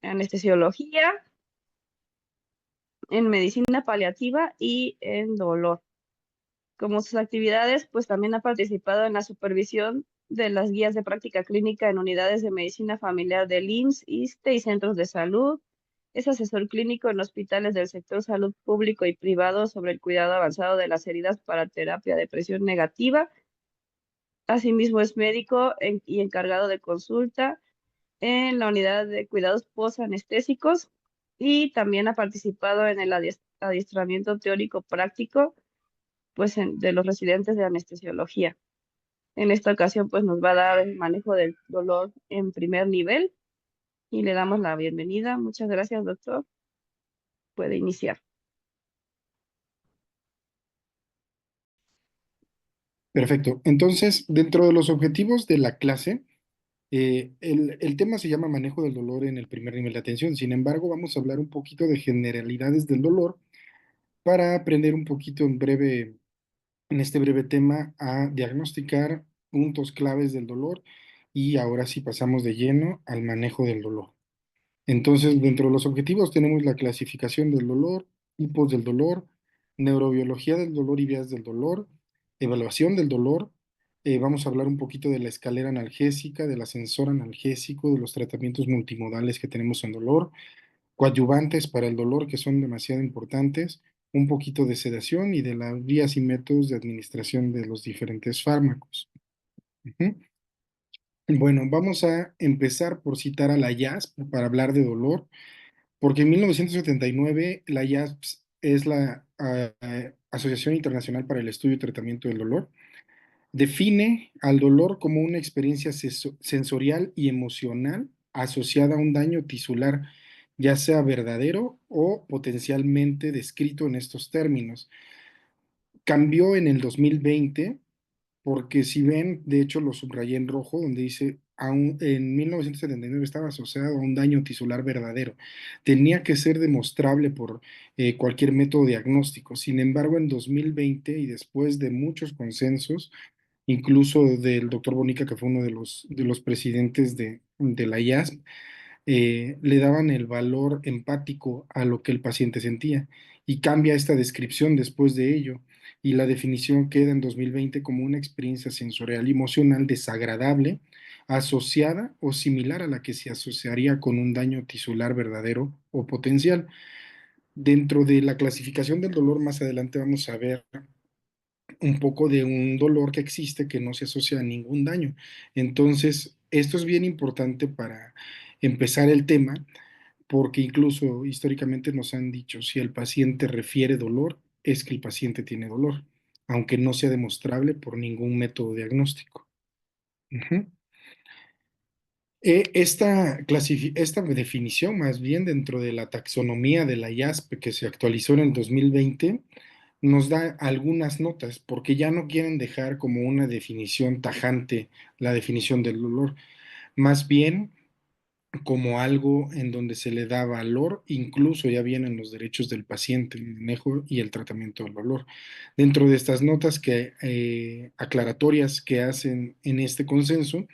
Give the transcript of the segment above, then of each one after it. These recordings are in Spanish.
anestesiología, en medicina paliativa y en dolor. Como sus actividades, pues también ha participado en la supervisión de las guías de práctica clínica en unidades de medicina familiar del IMSS, ISSSTE y centros de salud. Es asesor clínico en hospitales del sector salud público y privado sobre el cuidado avanzado de las heridas para terapia de presión negativa. Asimismo, es médico y encargado de consulta en la unidad de cuidados posanestésico y también ha participado en el adiestramiento teórico práctico pues, de los residentes de anestesiología. En esta ocasión, pues nos va a dar el manejo del dolor en primer nivel y le damos la bienvenida. Muchas gracias, doctor. Puede iniciar. Perfecto. Entonces, dentro de los objetivos de la clase, el tema se llama manejo del dolor en el primer nivel de atención. Sin embargo, vamos a hablar un poquito de generalidades del dolor para aprender un poquito en este breve tema a diagnosticar puntos claves del dolor y ahora sí pasamos de lleno al manejo del dolor. Entonces, dentro de los objetivos tenemos la clasificación del dolor, tipos del dolor, neurobiología del dolor y vías del dolor, evaluación del dolor. Vamos a hablar un poquito de la escalera analgésica, del ascensor analgésico, de los tratamientos multimodales que tenemos en dolor, coadyuvantes para el dolor que son demasiado importantes, un poquito de sedación y de las vías y métodos de administración de los diferentes fármacos. Ujú. Bueno, vamos a empezar por citar a la IASP para hablar de dolor. Porque en 1979 la IASP es la Asociación Internacional para el Estudio y Tratamiento del Dolor. Define al dolor como una experiencia sensorial y emocional asociada a un daño tisular, ya sea verdadero o potencialmente descrito en estos términos. Cambió en el 2020 porque si ven, de hecho lo subrayé en rojo, donde dice, en 1979 estaba asociado a un daño tisular verdadero. Tenía que ser demostrable por cualquier método diagnóstico. Sin embargo, en 2020 y después de muchos consensos, incluso del doctor Bonica, que fue uno de los presidentes de la IASP, le daban el valor empático a lo que el paciente sentía y cambia esta descripción después de ello y la definición queda en 2020 como una experiencia sensorial y emocional desagradable asociada o similar a la que se asociaría con un daño tisular verdadero o potencial. Dentro de la clasificación del dolor más adelante vamos a ver un poco de un dolor que existe que no se asocia a ningún daño. Entonces, esto es bien importante para empezar el tema porque incluso históricamente nos han dicho, si el paciente refiere dolor, es que el paciente tiene dolor, aunque no sea demostrable por ningún método diagnóstico. Ujú. Esta definición, más bien dentro de la taxonomía de la IASP que se actualizó en el 2020, nos da algunas notas, porque ya no quieren dejar como una definición tajante la definición del dolor, más bien como algo en donde se le da valor, incluso ya vienen los derechos del paciente, el manejo y el tratamiento del dolor. Dentro de estas notas aclaratorias que hacen en este consenso,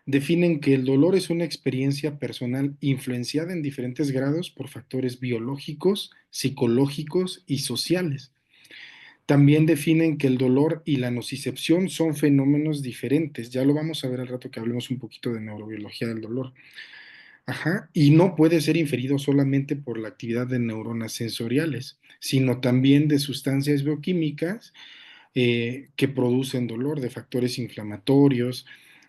definen que el dolor es una experiencia personal influenciada en diferentes grados por factores biológicos, psicológicos y sociales. También definen que el dolor y la nocicepción son fenómenos diferentes. Ya lo vamos a ver al rato que hablemos un poquito de neurobiología del dolor. Ajá, y no puede ser inferido solamente por la actividad de neuronas sensoriales, sino también de sustancias bioquímicas que producen dolor, de factores inflamatorios,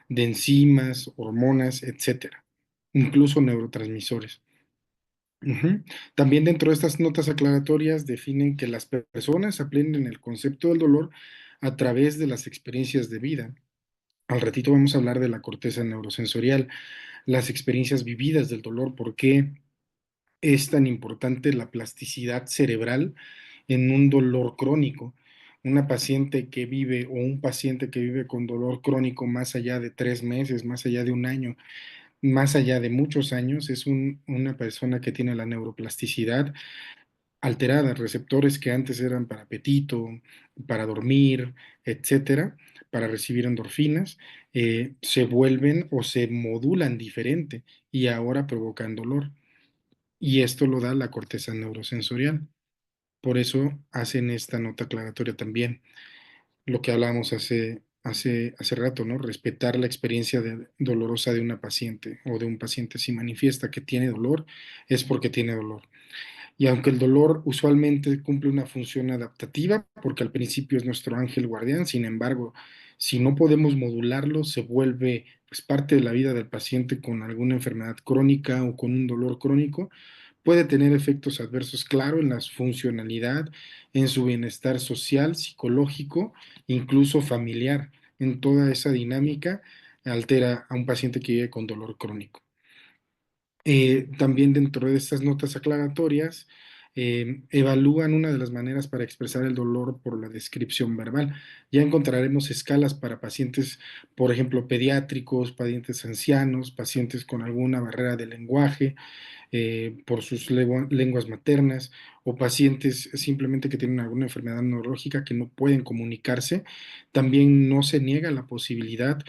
de enzimas, hormonas, etcétera, incluso neurotransmisores. Ujú. También dentro de estas notas aclaratorias definen que las personas aprenden el concepto del dolor a través de las experiencias de vida. Al ratito vamos a hablar de la corteza neurosensorial, las experiencias vividas del dolor, por qué es tan importante la plasticidad cerebral en un dolor crónico. Una paciente que vive o un paciente que vive con dolor crónico más allá de 3 meses, más allá de un año, más allá de muchos años, es una persona que tiene la neuroplasticidad alterada, receptores que antes eran para apetito, para dormir, etcétera, para recibir endorfinas, se vuelven o se modulan diferente y ahora provocan dolor. y esto lo da la corteza neurosensorial. Por eso hacen esta nota aclaratoria también, lo que hablábamos hace rato, ¿no? Respetar la experiencia dolorosa de una paciente o de un paciente. Si manifiesta que tiene dolor, es porque tiene dolor. Y aunque el dolor usualmente cumple una función adaptativa, porque al principio es nuestro ángel guardián, sin embargo, si no podemos modularlo, se vuelve pues, parte de la vida del paciente con alguna enfermedad crónica o con un dolor crónico, puede tener efectos adversos, claro, en la funcionalidad, en su bienestar social, psicológico, incluso familiar. En toda esa dinámica altera a un paciente que vive con dolor crónico. También dentro de estas notas aclaratorias, evalúan una de las maneras para expresar el dolor por la descripción verbal. Ya encontraremos escalas para pacientes, por ejemplo, pediátricos, pacientes ancianos, pacientes con alguna barrera de lenguaje, por sus lenguas maternas, o pacientes simplemente que tienen alguna enfermedad neurológica que no pueden comunicarse. También no se niega la posibilidad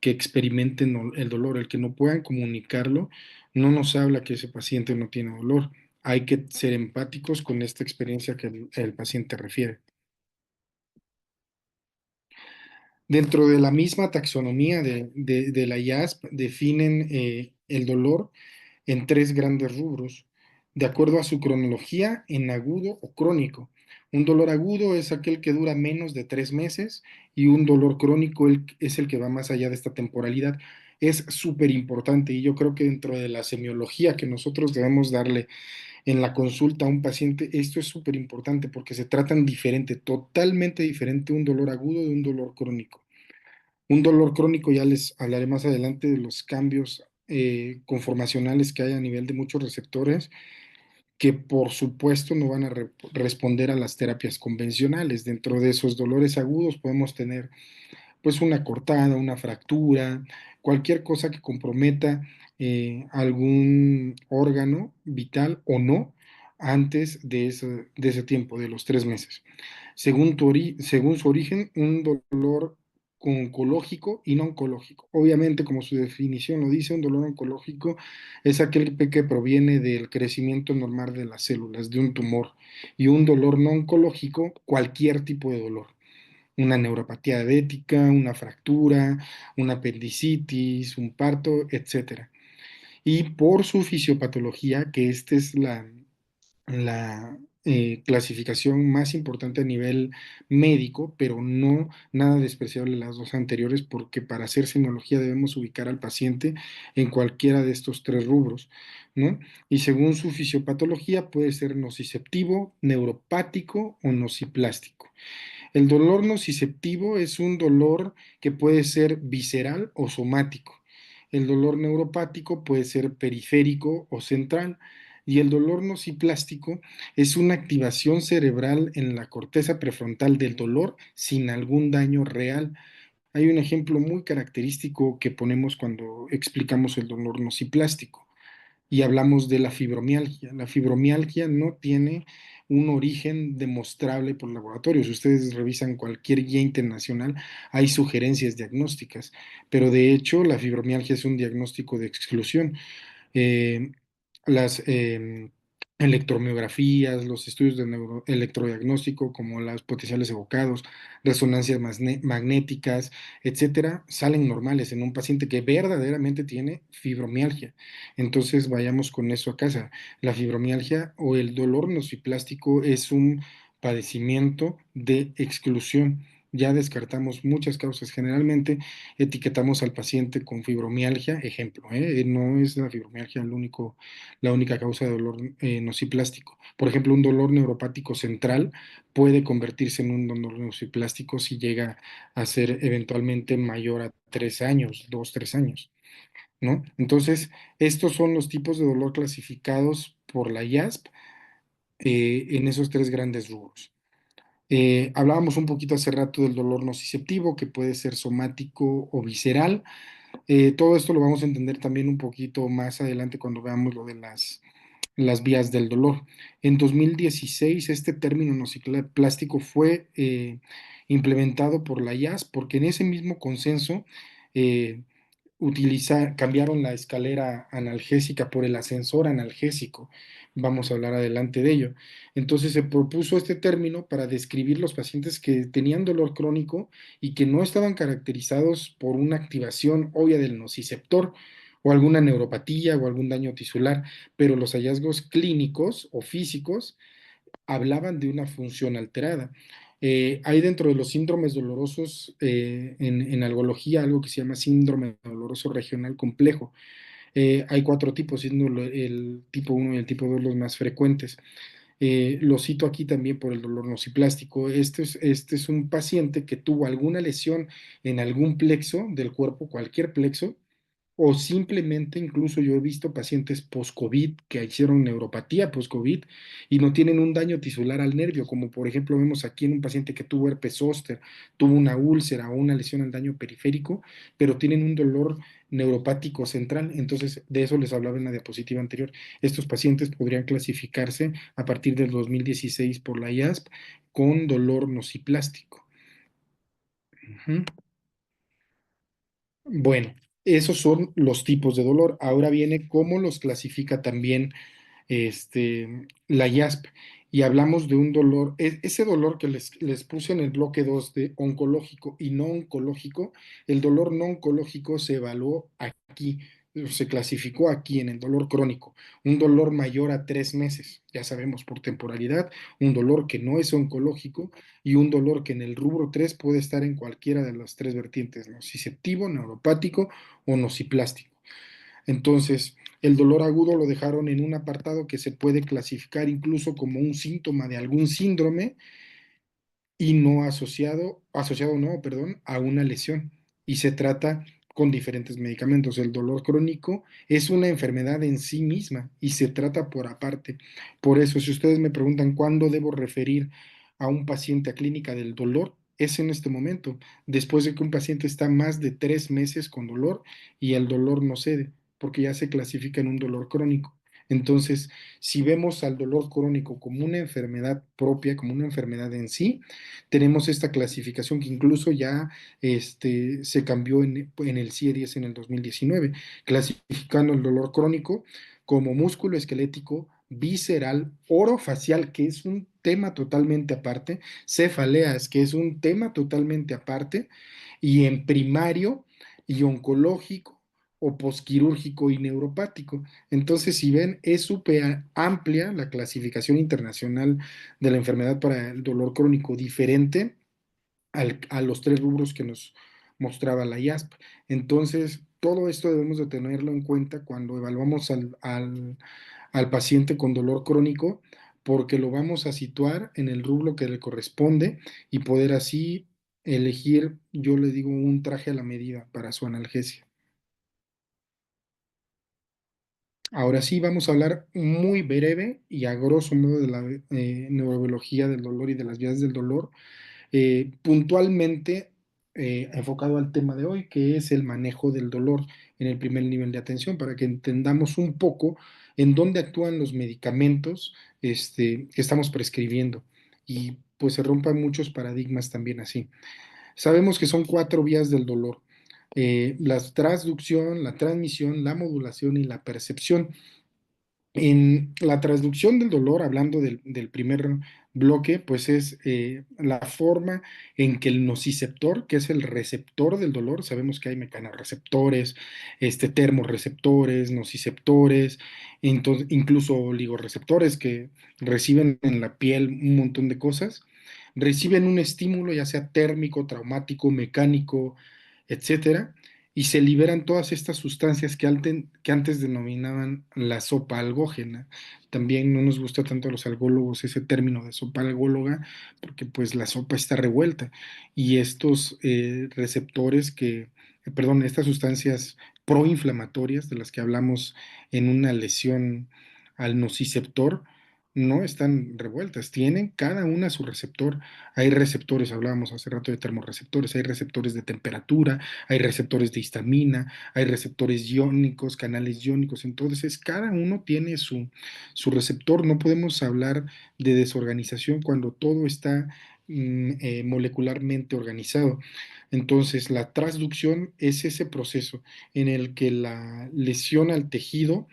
que experimenten el dolor. El que no puedan comunicarlo no nos habla que ese paciente no tiene dolor. Hay que ser empáticos con esta experiencia que el paciente refiere. Dentro de la misma taxonomía de la IASP definen el dolor en tres grandes rubros, de acuerdo a su cronología en agudo o crónico. Un dolor agudo es aquel que dura menos de 3 meses y un dolor crónico es el que va más allá de esta temporalidad. Es súper importante y yo creo que dentro de la semiología que nosotros debemos darle en la consulta a un paciente, esto es súper importante porque se tratan diferente, totalmente diferente un dolor agudo de un dolor crónico. Un dolor crónico, ya les hablaré más adelante de los cambios conformacionales que hay a nivel de muchos receptores, que por supuesto no van a responder a las terapias convencionales. Dentro de esos dolores agudos podemos tener pues una cortada, una fractura, cualquier cosa que comprometa algún órgano vital o no antes de ese tiempo, de los 3 meses. Según su origen, un dolor oncológico y no oncológico. Obviamente, como su definición lo dice, un dolor oncológico es aquel que proviene del crecimiento normal de las células, de un tumor, y un dolor no oncológico, cualquier tipo de dolor, una neuropatía diabética, una fractura, una apendicitis, un parto, etcétera. Y por su fisiopatología, que esta es la clasificación más importante a nivel médico, pero no nada despreciable las dos anteriores, porque para hacer semiología debemos ubicar al paciente en cualquiera de estos tres rubros, ¿no? Y según su fisiopatología puede ser nociceptivo, neuropático o nociplástico. El dolor nociceptivo es un dolor que puede ser visceral o somático. El dolor neuropático puede ser periférico o central. Y el dolor nociplástico es una activación cerebral en la corteza prefrontal del dolor sin algún daño real. Hay un ejemplo muy característico que ponemos cuando explicamos el dolor nociplástico y hablamos de la fibromialgia. La fibromialgia no tiene un origen demostrable por laboratorio. Si ustedes revisan cualquier guía internacional, hay sugerencias diagnósticas, pero de hecho la fibromialgia es un diagnóstico de exclusión. eh, las electromiografías, los estudios de electrodiagnóstico como los potenciales evocados, resonancias magnéticas, etcétera, salen normales en un paciente que verdaderamente tiene fibromialgia. Entonces vayamos con eso a casa. La fibromialgia o el dolor nociplástico es un padecimiento de exclusión. Ya descartamos muchas causas. Generalmente etiquetamos al paciente con fibromialgia, ejemplo, no es la fibromialgia la única causa de dolor nociplástico. Por ejemplo, un dolor neuropático central puede convertirse en un dolor nociplástico si llega a ser eventualmente mayor a 3 años, 2, 3 años, ¿no? Entonces, estos son los tipos de dolor clasificados por la IASP en esos tres grandes rubros. Hablábamos un poquito hace rato del dolor nociceptivo, que puede ser somático o visceral. Todo esto lo vamos a entender también un poquito más adelante cuando veamos lo de las vías del dolor. En 2016, este término nociplástico fue implementado por la IAS porque en ese mismo consenso eh, cambiaron la escalera analgésica por el ascensor analgésico. Vamos a hablar adelante de ello. Entonces se propuso este término para describir los pacientes que tenían dolor crónico y que no estaban caracterizados por una activación obvia del nociceptor o alguna neuropatía o algún daño tisular, pero los hallazgos clínicos o físicos hablaban de una función alterada. Hay dentro de los síndromes dolorosos en algología algo que se llama síndrome doloroso regional complejo. Hay cuatro tipos, siendo el tipo uno y el tipo 2 los más frecuentes. Lo cito aquí también por el dolor nociplástico. Este es un paciente que tuvo alguna lesión en algún plexo del cuerpo, cualquier plexo, o simplemente, incluso yo he visto pacientes post-COVID que hicieron neuropatía post-COVID y no tienen un daño tisular al nervio, como por ejemplo vemos aquí en un paciente que tuvo herpes zóster, tuvo una úlcera o una lesión al daño periférico, pero tienen un dolor neuropático central. Entonces, de eso les hablaba en la diapositiva anterior. Estos pacientes podrían clasificarse a partir del 2016 por la IASP con dolor nociplástico. Ujú. Bueno, esos son los tipos de dolor. Ahora viene cómo los clasifica también la IASP. Y hablamos de un dolor, ese dolor que les puse en el bloque 2 de oncológico y no oncológico, el dolor no oncológico se evaluó aquí, se clasificó aquí en el dolor crónico, un dolor mayor a 3 meses, ya sabemos por temporalidad, un dolor que no es oncológico y un dolor que en el rubro 3 puede estar en cualquiera de las tres vertientes, nociceptivo, neuropático o nociplástico. Entonces, el dolor agudo lo dejaron en un apartado que se puede clasificar incluso como un síntoma de algún síndrome y no asociado no, perdón, a una lesión. Y se trata con diferentes medicamentos. El dolor crónico es una enfermedad en sí misma y se trata por aparte. Por eso, si ustedes me preguntan cuándo debo referir a un paciente a clínica del dolor, es en este momento, después de que un paciente está más de 3 meses con dolor y el dolor no cede, porque ya se clasifica en un dolor crónico. Entonces, si vemos al dolor crónico como una enfermedad propia, como una enfermedad en sí, tenemos esta clasificación que incluso ya se cambió en el CIE-10 en el 2019, clasificando el dolor crónico como músculo esquelético, visceral, orofacial, que es un tema totalmente aparte, cefaleas, que es un tema totalmente aparte, y en primario y oncológico o posquirúrgico y neuropático. Entonces, si ven, es súper amplia la clasificación internacional de la enfermedad para el dolor crónico, diferente a los tres rubros que nos mostraba la IASP. Entonces, todo esto debemos de tenerlo en cuenta cuando evaluamos al paciente con dolor crónico, porque lo vamos a situar en el rubro que le corresponde y poder así elegir, yo le digo, un traje a la medida para su analgesia. Ahora sí, vamos a hablar muy breve y a grosso modo de la neurobiología del dolor y de las vías del dolor, puntualmente enfocado al tema de hoy, que es el manejo del dolor en el primer nivel de atención, para que entendamos un poco en dónde actúan los medicamentos que estamos prescribiendo y pues se rompan muchos paradigmas también así. Sabemos que son cuatro vías del dolor. La transducción, la transmisión, la modulación y la percepción. En la traducción del dolor, hablando del primer bloque, pues es la forma en que el nociceptor, que es el receptor del dolor, sabemos que hay mecanorreceptores, termorreceptores, nociceptores, incluso oligoreceptores que reciben en la piel un montón de cosas, reciben un estímulo, ya sea térmico, traumático, mecánico, etcétera, y se liberan todas estas sustancias que antes denominaban la sopa algógena. También no nos gusta tanto a los algólogos ese término de sopa algóloga, porque pues la sopa está revuelta y estos receptores perdón, estas sustancias proinflamatorias de las que hablamos en una lesión al nociceptor, no están revueltas, tienen cada una su receptor. Hay receptores, hablábamos hace rato de termorreceptores, hay receptores de temperatura, hay receptores de histamina, hay receptores iónicos, canales iónicos, entonces cada uno tiene su receptor. No podemos hablar de desorganización cuando todo está molecularmente organizado. Entonces, la transducción es ese proceso en el que la lesión al tejido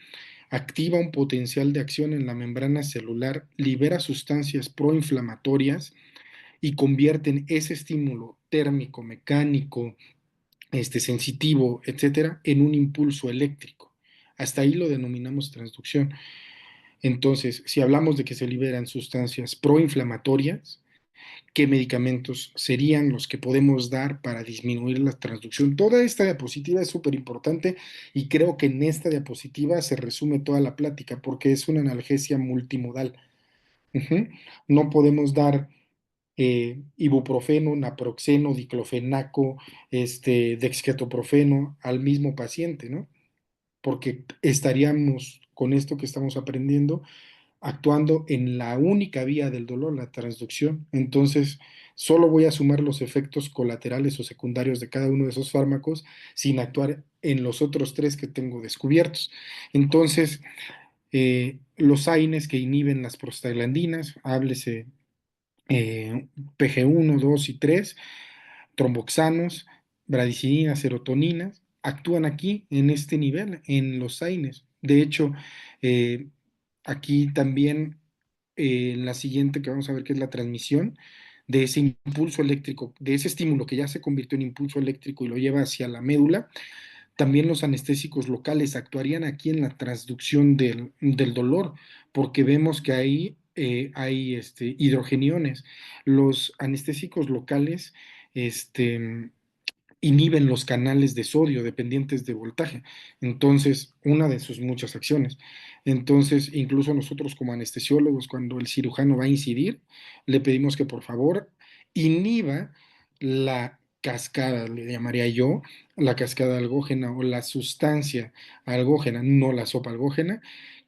activa un potencial de acción en la membrana celular, libera sustancias proinflamatorias y convierten ese estímulo térmico, mecánico, sensitivo, etcétera, en un impulso eléctrico. Hasta ahí lo denominamos transducción. Entonces, si hablamos de que se liberan sustancias proinflamatorias, ¿qué medicamentos serían los que podemos dar para disminuir la transducción? Toda esta diapositiva es súper importante y creo que en esta diapositiva se resume toda la plática porque es una analgesia multimodal. Ujú. No podemos dar ibuprofeno, naproxeno, diclofenaco, dexketoprofeno al mismo paciente, ¿no? Porque estaríamos con esto que estamos aprendiendo actuando en la única vía del dolor, la transducción. Entonces, solo voy a sumar los efectos colaterales o secundarios de cada uno de esos fármacos sin actuar en los otros tres que tengo descubiertos. Entonces, los AINES que inhiben las prostaglandinas, háblese PG1, 2 y 3, tromboxanos, bradicidinas, serotoninas, actúan aquí en este nivel, en los AINES. De hecho, eh, aquí también en la siguiente que vamos a ver que es la transmisión de ese impulso eléctrico, de ese estímulo que ya se convirtió en impulso eléctrico y lo lleva hacia la médula, también los anestésicos locales actuarían aquí en la transducción del dolor, porque vemos que ahí hay hidrogeniones. Los anestésicos locales este, inhiben los canales de sodio dependientes de voltaje. Entonces, una de sus muchas acciones. Entonces, incluso nosotros como anestesiólogos, cuando el cirujano va a incidir, le pedimos que por favor inhiba la cascada, le llamaría yo, la cascada algógena o la sustancia algógena, no la sopa algógena,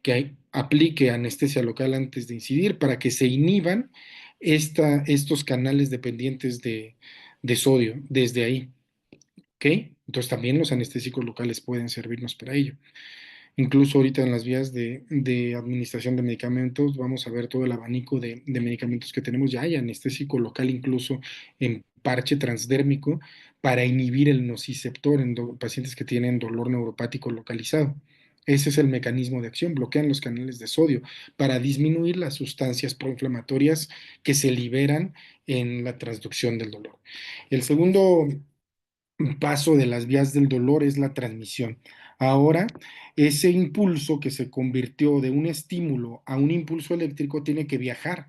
que aplique anestesia local antes de incidir para que se inhiban estos canales dependientes de sodio desde ahí. ¿Ok? Entonces también los anestésicos locales pueden servirnos para ello. Incluso ahorita en las vías de administración de medicamentos vamos a ver todo el abanico de medicamentos que tenemos. Ya hay anestésico local incluso en parche transdérmico para inhibir el nociceptor en pacientes que tienen dolor neuropático localizado. Ese es el mecanismo de acción, bloquean los canales de sodio para disminuir las sustancias proinflamatorias que se liberan en la transducción del dolor. El segundo paso de las vías del dolor es la transmisión. Ahora, ese impulso que se convirtió de un estímulo a un impulso eléctrico tiene que viajar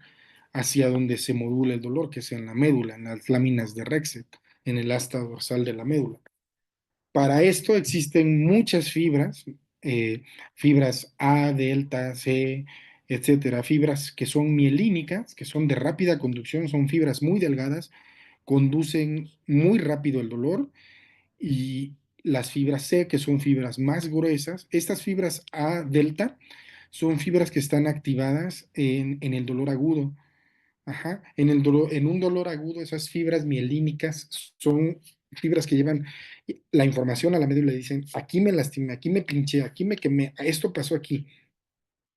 hacia donde se modula el dolor, que es en la médula, en las láminas de Rexet, en el asta dorsal de la médula. Para esto existen muchas fibras, eh, fibras A, delta, C, etcétera, fibras que son mielínicas, que son de rápida conducción, son fibras muy delgadas, conducen muy rápido el dolor y las fibras C, que son fibras más gruesas. Estas fibras A delta son fibras que están activadas en el dolor agudo. Ajá. En un dolor agudo, esas fibras mielínicas son fibras que llevan la información a la médula y le dicen, aquí me lastimé, aquí me pinché, aquí me quemé, esto pasó aquí.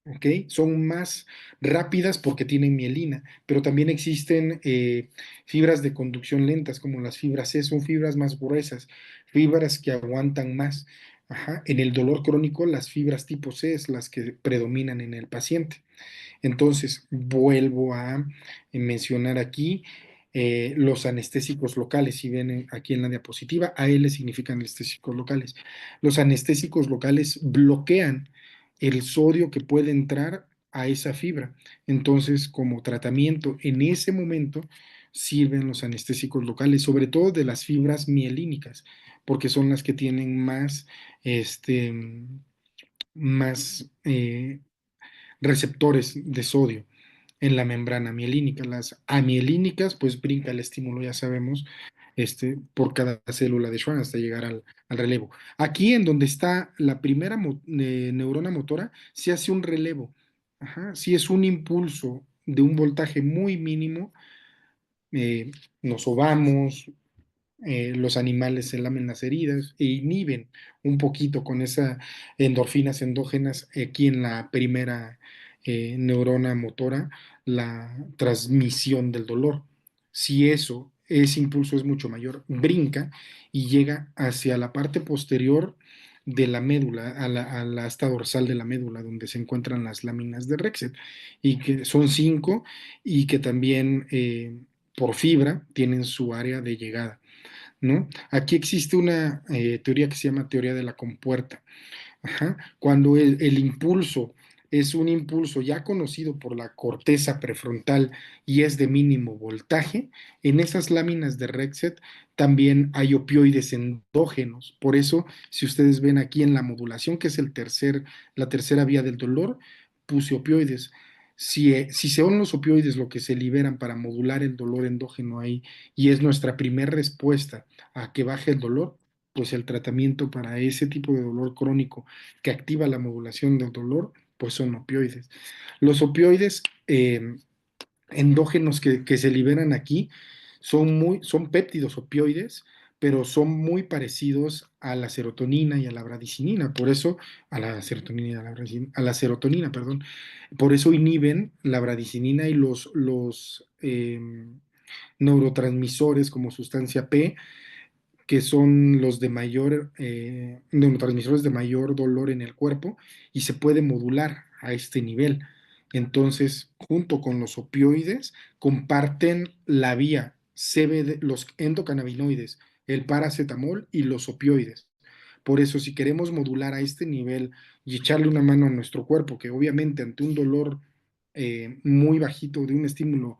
¿Ok? Son más rápidas porque tienen mielina, pero también existen fibras de conducción lentas, como las fibras C, son fibras más gruesas, fibras que aguantan más. Ajá. En el dolor crónico, las fibras tipo C es las que predominan en el paciente. Entonces, vuelvo a mencionar aquí los anestésicos locales, si ven aquí en la diapositiva, AL significan anestésicos locales. Los anestésicos locales bloquean el sodio que puede entrar a esa fibra. Entonces, como tratamiento, en ese momento sirven los anestésicos locales, sobre todo de las fibras mielínicas, porque son las que tienen este, más receptores de sodio en la membrana mielínica. Las amielínicas, pues brinca el estímulo, ya sabemos, por cada célula de Schwann hasta llegar al relevo. Aquí en donde está la primera neurona motora, se hace un relevo. Ajá, si es un impulso de un voltaje muy mínimo, eh, nos sobamos, los animales se lamen las heridas e inhiben un poquito con esas endorfinas endógenas aquí en la primera neurona motora la transmisión del dolor. Si ese impulso es mucho mayor, brinca y llega hacia la parte posterior de la médula, a la asta dorsal de la médula, donde se encuentran las láminas de Rexet, y que son cinco, y que también por fibra tienen su área de llegada, ¿no? Aquí existe una teoría que se llama teoría de la compuerta. Ajá. Cuando el impulso es un impulso ya conocido por la corteza prefrontal y es de mínimo voltaje, en esas láminas de Rexet también hay opioides endógenos. Por eso, si ustedes ven aquí en la modulación, que es la tercera vía del dolor, puse opioides. Si son los opioides lo que se liberan para modular el dolor endógeno ahí y es nuestra primera respuesta a que baje el dolor, pues el tratamiento para ese tipo de dolor crónico que activa la modulación del dolor, pues son opioides. Los opioides endógenos que se liberan aquí son péptidos opioides, pero son muy parecidos a la serotonina y a la bradicinina, por eso, a la serotonina y a la serotonina, perdón, por eso inhiben la bradicinina y los neurotransmisores como sustancia P, que son los de mayor neurotransmisores de mayor dolor en el cuerpo y se puede modular a este nivel. Entonces, junto con los opioides, comparten la vía CBD, los endocannabinoides, el paracetamol y los opioides. Por eso, si queremos modular a este nivel y echarle una mano a nuestro cuerpo, que obviamente ante un dolor muy bajito de un estímulo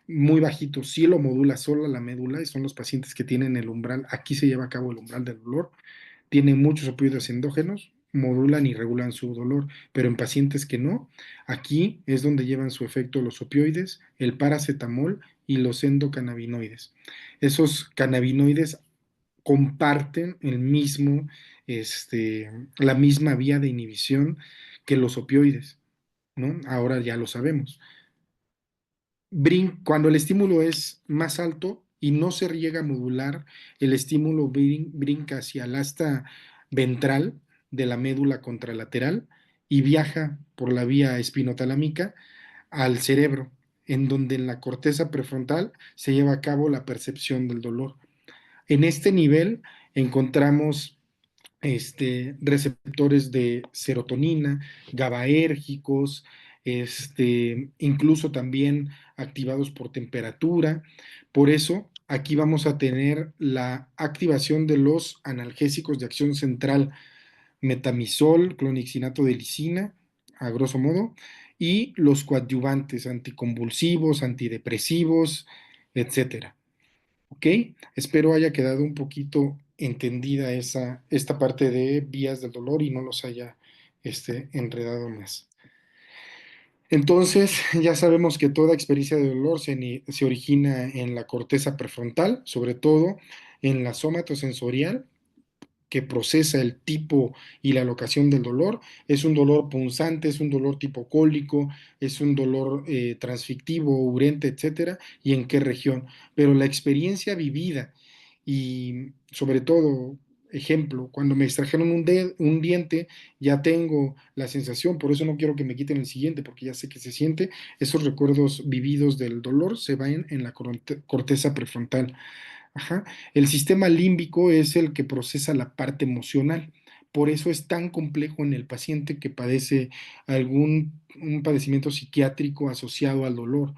muy bajito, sí lo modula solo la médula y son los pacientes que tienen el umbral, aquí se lleva a cabo el umbral del dolor, tienen muchos opioides endógenos, modulan y regulan su dolor, pero en pacientes que no, aquí es donde llevan su efecto los opioides, el paracetamol y los endocannabinoides. Esos cannabinoides comparten la misma vía de inhibición que los opioides, ¿no? Ahora ya lo sabemos. Cuando el estímulo es más alto y no se llega a modular, el estímulo brinca hacia el asta ventral de la médula contralateral y viaja por la vía espinotalámica al cerebro, en donde en la corteza prefrontal se lleva a cabo la percepción del dolor. En este nivel encontramos receptores de serotonina, GABAérgicos, incluso también activados por temperatura. Por eso, aquí vamos a tener la activación de los analgésicos de acción central, metamizol, clonixinato de lisina, a grosso modo, y los coadyuvantes anticonvulsivos, antidepresivos, etcétera. ¿Ok? Espero haya quedado un poquito entendida esta parte de vías del dolor y no los haya enredado más. Entonces, ya sabemos que toda experiencia de dolor se origina en la corteza prefrontal, sobre todo en la somatosensorial, que procesa el tipo y la locación del dolor. Es un dolor punzante, es un dolor tipo cólico, es un dolor transfictivo, urente, etcétera, y en qué región. Pero la experiencia vivida y sobre todo, ejemplo, cuando me extrajeron un diente, ya tengo la sensación, por eso no quiero que me quiten el siguiente, porque ya sé que se siente, esos recuerdos vividos del dolor se van en la corteza prefrontal. Ajá. El sistema límbico es el que procesa la parte emocional. Por eso es tan complejo en el paciente que padece un padecimiento psiquiátrico asociado al dolor,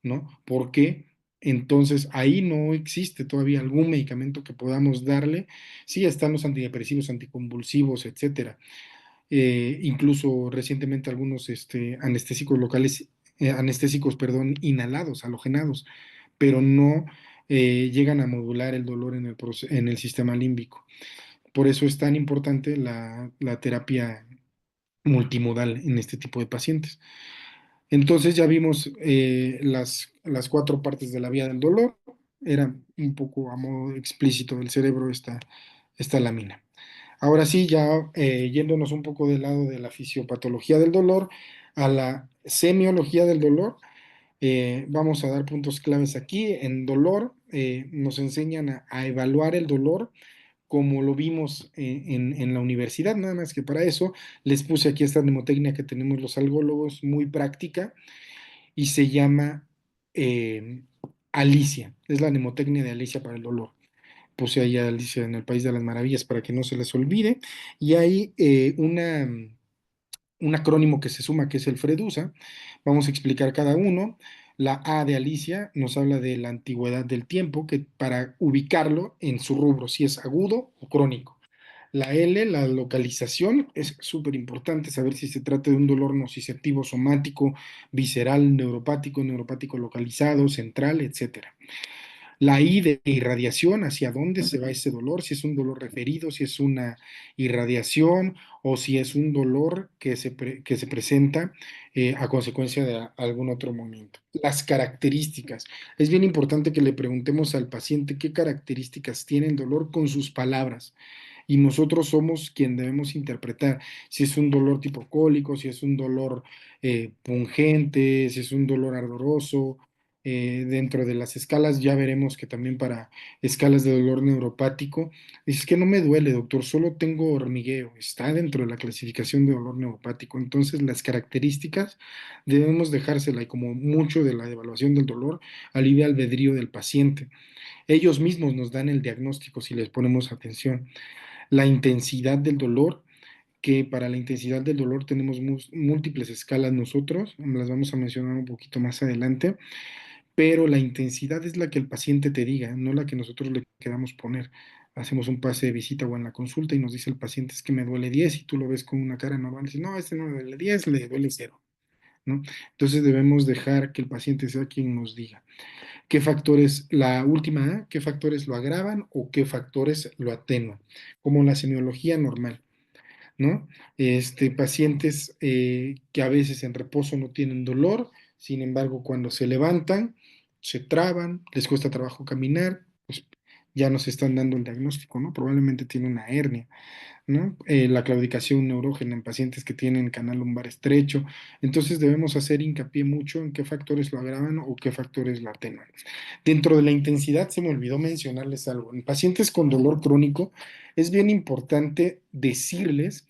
¿no? Porque entonces ahí no existe todavía algún medicamento que podamos darle. Sí están los antidepresivos, anticonvulsivos, etcétera. Incluso recientemente algunos anestésicos locales, anestésicos, perdón, inhalados, halogenados, pero no llegan a modular el dolor en el sistema límbico. Por eso es tan importante la terapia multimodal en este tipo de pacientes. Entonces ya vimos las cuatro partes de la vía del dolor. Era un poco a modo explícito del cerebro esta lámina. Ahora sí, ya yéndonos un poco del lado de la fisiopatología del dolor a la semiología del dolor, vamos a dar puntos claves aquí. En dolor nos enseñan a evaluar el dolor como lo vimos en la universidad, nada más que para eso les puse aquí esta mnemotecnia que tenemos los algólogos, muy práctica, y se llama Alicia, es la mnemotecnia de Alicia para el dolor. Puse ahí a Alicia en el País de las Maravillas para que no se les olvide. Y hay un acrónimo que se suma, que es el FREDUSA. Vamos a explicar cada uno. La A de Alicia nos habla de la antigüedad del tiempo, que para ubicarlo en su rubro, si es agudo o crónico. La L, la localización, es súper importante saber si se trata de un dolor nociceptivo somático, visceral, neuropático localizado, central, etcétera. La I de irradiación, hacia dónde se va ese dolor, si es un dolor referido, si es una irradiación o si es un dolor que se presenta a consecuencia de algún otro momento. Las características. Es bien importante que le preguntemos al paciente qué características tiene el dolor con sus palabras. Y nosotros somos quien debemos interpretar si es un dolor tipo cólico, si es un dolor pungente, si es un dolor ardoroso. Dentro de las escalas ya veremos que también para escalas de dolor neuropático, dices que no me duele, doctor, solo tengo hormigueo, está dentro de la clasificación de dolor neuropático. Entonces las características debemos dejársela y como mucho de la evaluación del dolor al libre albedrío del paciente. Ellos mismos nos dan el diagnóstico si les ponemos atención. La intensidad del dolor, que para la intensidad del dolor tenemos múltiples escalas nosotros, las vamos a mencionar un poquito más adelante, pero la intensidad es la que el paciente te diga, no la que nosotros le queramos poner. Hacemos un pase de visita o en la consulta y nos dice el paciente es que me duele 10 y tú lo ves con una cara normal y dices, no, este no le duele 10, le duele cero, ¿no? Entonces debemos dejar que el paciente sea quien nos diga qué factores, la última A, qué factores lo agravan o qué factores lo atenuan, como la semiología normal. ¿No? Pacientes que a veces en reposo no tienen dolor, sin embargo, cuando se levantan, se traban, les cuesta trabajo caminar, pues ya nos están dando el diagnóstico, ¿no? Probablemente tiene una hernia, ¿no? La claudicación neurógena en pacientes que tienen canal lumbar estrecho. Entonces debemos hacer hincapié mucho en qué factores lo agravan o qué factores lo atenuan. Dentro de la intensidad se me olvidó mencionarles algo. En pacientes con dolor crónico es bien importante decirles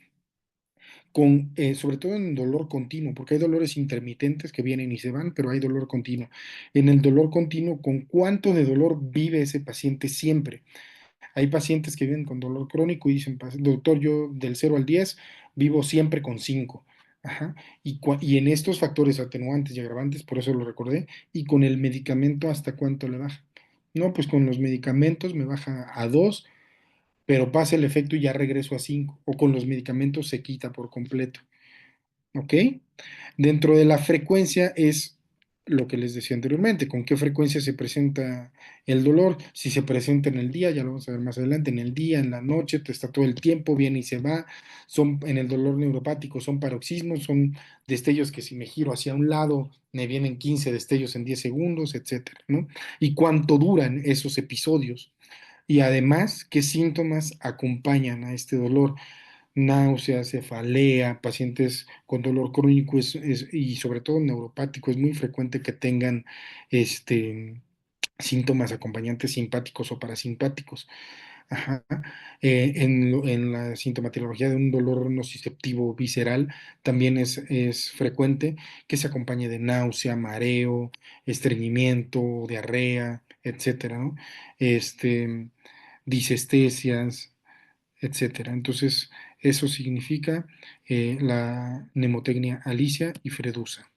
sobre todo en dolor continuo, porque hay dolores intermitentes que vienen y se van, pero hay dolor continuo. En el dolor continuo, ¿con cuánto de dolor vive ese paciente siempre? Hay pacientes que viven con dolor crónico y dicen, doctor, yo del 0 al 10 vivo siempre con 5. Ajá. Y en estos factores atenuantes y agravantes, por eso lo recordé, y con el medicamento, ¿hasta cuánto le baja? No, pues con los medicamentos me baja a 2, pero pasa el efecto y ya regreso a 5, o con los medicamentos se quita por completo. ¿Ok? Dentro de la frecuencia es lo que les decía anteriormente, con qué frecuencia se presenta el dolor, si se presenta en el día, ya lo vamos a ver más adelante, en el día, en la noche, te está todo el tiempo, viene y se va, son en el dolor neuropático, son paroxismos, son destellos que si me giro hacia un lado, me vienen 15 destellos en 10 segundos, etcétera, ¿no? Y cuánto duran esos episodios. Y además, qué síntomas acompañan a este dolor, náuseas, cefalea, pacientes con dolor crónico y sobre todo neuropático, es muy frecuente que tengan síntomas acompañantes simpáticos o parasimpáticos. Ajá. En la sintomatología de un dolor nociceptivo visceral también es frecuente que se acompañe de náusea, mareo, estreñimiento, diarrea, etcétera, ¿no? Este, disestesias, etcétera. Entonces, eso significa la mnemotecnia Alicia y Fredusa.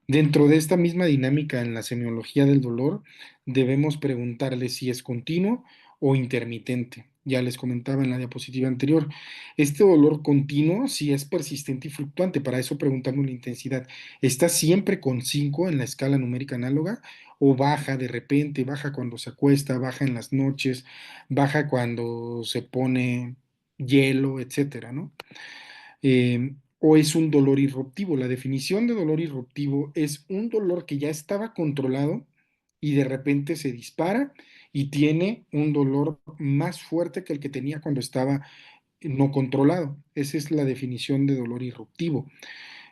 Dentro de esta misma dinámica en la semiología del dolor, debemos preguntarle si es continuo o intermitente. Ya les comentaba en la diapositiva anterior, este dolor continuo, si es persistente y fluctuante, para eso preguntamos la intensidad. ¿Está siempre con 5 en la escala numérica análoga o baja de repente, baja cuando se acuesta, baja en las noches, baja cuando se pone hielo, etcétera, ¿no? O es un dolor irruptivo. La definición de dolor irruptivo es un dolor que ya estaba controlado y de repente se dispara y tiene un dolor más fuerte que el que tenía cuando estaba no controlado. Esa es la definición de dolor irruptivo.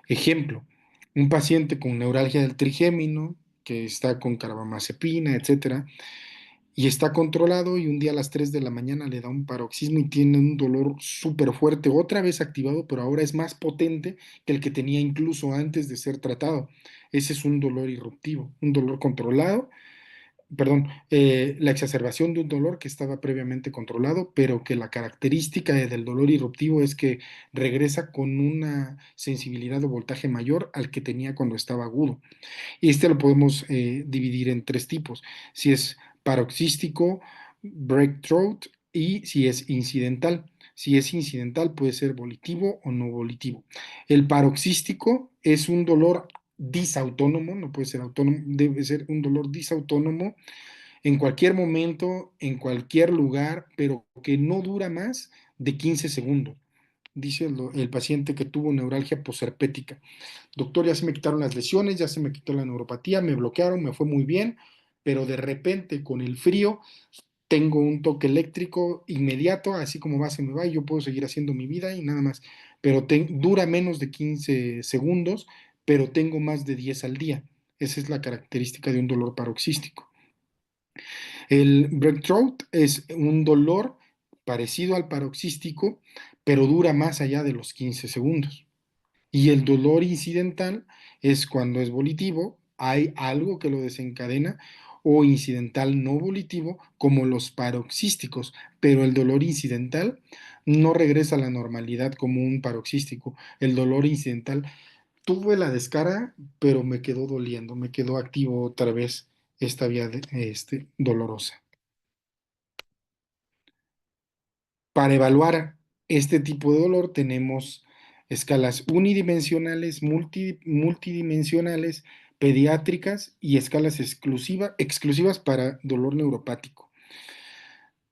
Ejemplo, un paciente con neuralgia del trigémino, que está con carbamazepina, etcétera, y está controlado y un día a las 3 de la mañana le da un paroxismo y tiene un dolor súper fuerte, otra vez activado, pero ahora es más potente que el que tenía incluso antes de ser tratado. Ese es un dolor irruptivo, un dolor controlado, perdón, la exacerbación de un dolor que estaba previamente controlado, pero que la característica del dolor irruptivo es que regresa con una sensibilidad o voltaje mayor al que tenía cuando estaba agudo. Y este lo podemos dividir en tres tipos: si es paroxístico, breakthrough, y si es incidental. Si es incidental puede ser volitivo o no volitivo. El paroxístico es un dolor disautónomo, no puede ser autónomo, debe ser un dolor disautónomo en cualquier momento, en cualquier lugar, pero que no dura más de 15 segundos. Dice el paciente que tuvo neuralgia posherpética: doctor, ya se me quitaron las lesiones, ya se me quitó la neuropatía, me bloquearon, me fue muy bien, pero de repente con el frío tengo un toque eléctrico inmediato, así como va, se me va y yo puedo seguir haciendo mi vida y nada más. Pero dura menos de 15 segundos, pero tengo más de 10 al día. Esa es la característica de un dolor paroxístico. El breakthrough es un dolor parecido al paroxístico, pero dura más allá de los 15 segundos. Y el dolor incidental es cuando es volitivo, hay algo que lo desencadena, o incidental no volitivo, como los paroxísticos, pero el dolor incidental no regresa a la normalidad como un paroxístico. El dolor incidental, tuve la descarga, pero me quedó doliendo, me quedó activo otra vez esta vía dolorosa. Para evaluar este tipo de dolor tenemos escalas unidimensionales, multidimensionales, pediátricas y escalas exclusivas para dolor neuropático.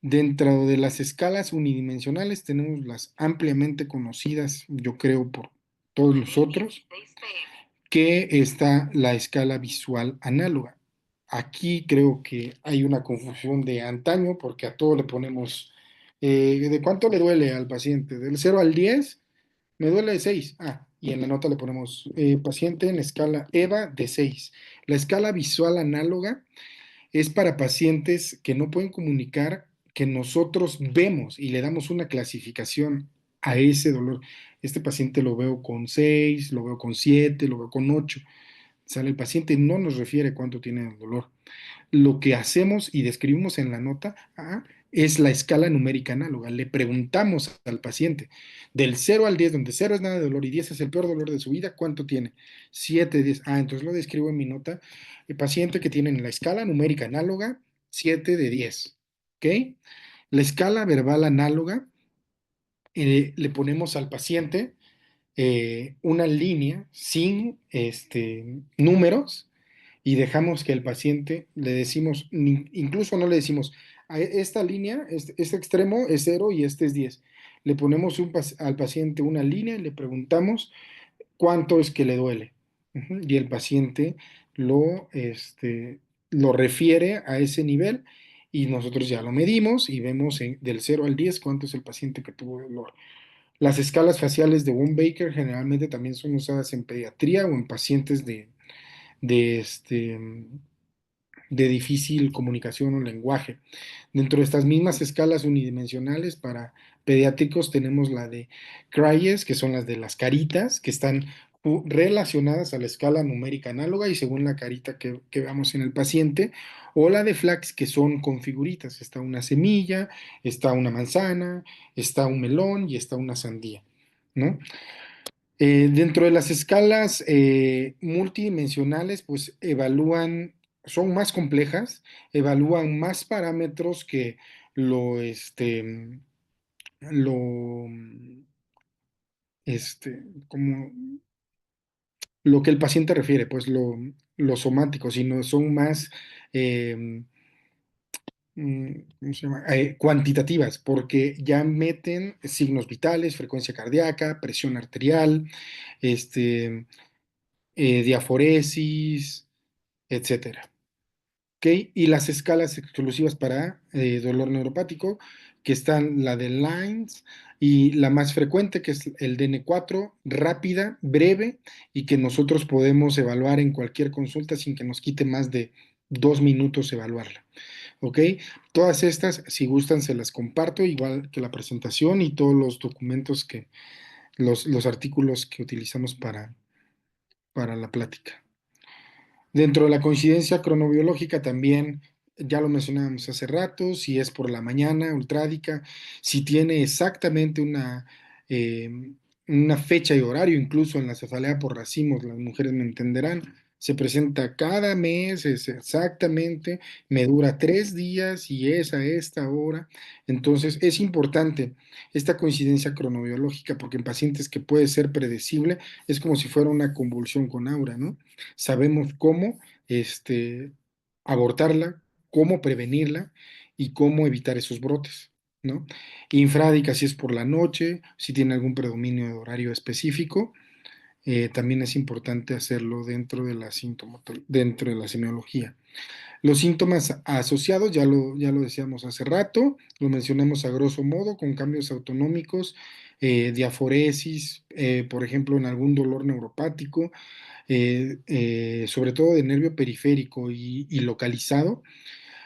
Dentro de las escalas unidimensionales tenemos las ampliamente conocidas, yo creo, por todos nosotros, que está la escala visual análoga. Aquí creo que hay una confusión de antaño porque a todo le ponemos, ¿de cuánto le duele al paciente? ¿Del 0 al 10? Me duele de 6. Ah, y en la nota le ponemos paciente en escala EVA de 6. La escala visual análoga es para pacientes que no pueden comunicar, que nosotros vemos y le damos una clasificación a ese dolor. Este paciente lo veo con 6, lo veo con 7, lo veo con 8. Sale el paciente, no nos refiere cuánto tiene el dolor. Lo que hacemos y describimos en la nota es la escala numérica análoga. Le preguntamos al paciente del 0 al 10, donde 0 es nada de dolor y 10 es el peor dolor de su vida, ¿cuánto tiene? 7, 10. Entonces lo describo en mi nota. El paciente que tiene en la escala numérica análoga 7 de 10. ¿Ok? La escala verbal análoga, le ponemos al paciente una línea sin números, y dejamos que el paciente le decimos, incluso no le decimos: esta línea, este extremo es 0 y este es 10". Le ponemos al paciente una línea y le preguntamos cuánto es que le duele. Y el paciente lo refiere a ese nivel y nosotros ya lo medimos y vemos del 0 al 10 cuánto es el paciente que tuvo dolor. Las escalas faciales de Wong-Baker generalmente también son usadas en pediatría o en pacientes de, este, de difícil comunicación o lenguaje. Dentro de estas mismas escalas unidimensionales para pediátricos tenemos la de Crayes, que son las de las caritas, que están relacionadas a la escala numérica análoga y según la carita que veamos en el paciente, o la de Flax, que son con figuritas. Está una semilla, está una manzana, está un melón y está una sandía, ¿no? Dentro de las escalas multidimensionales, pues son más complejas, evalúan más parámetros que lo, este, lo, como lo que el paciente refiere, pues lo somático, sino son más, eh, ¿cómo se llama? Cuantitativas, porque ya meten signos vitales, frecuencia cardíaca, presión arterial, diaforesis, etcétera. ¿Ok? Y las escalas exclusivas para dolor neuropático, que están la de Lines y la más frecuente, que es el DN4, rápida, breve, y que nosotros podemos evaluar en cualquier consulta sin que nos quite más de 2 minutos evaluarla. ¿ok? Todas estas, si gustan, se las comparto, igual que la presentación y todos los documentos los artículos que utilizamos para la plática. Dentro de la coincidencia cronobiológica también, ya lo mencionábamos hace rato, si es por la mañana, ultrádica, si tiene exactamente una fecha y horario, incluso en la cefalea por racimos, las mujeres me entenderán, se presenta cada mes, es exactamente, me dura 3 días y es a esta hora. Entonces es importante esta coincidencia cronobiológica porque en pacientes que puede ser predecible, es como si fuera una convulsión con aura, ¿no? Sabemos cómo este, abortarla, cómo prevenirla y cómo evitar esos brotes, ¿no? Infrádica si es por la noche, si tiene algún predominio de horario específico, también es importante hacerlo dentro de dentro de la semiología. Los síntomas asociados, ya lo decíamos hace rato, lo mencionamos a grosso modo, con cambios autonómicos, diaforesis, por ejemplo, en algún dolor neuropático, sobre todo de nervio periférico y localizado,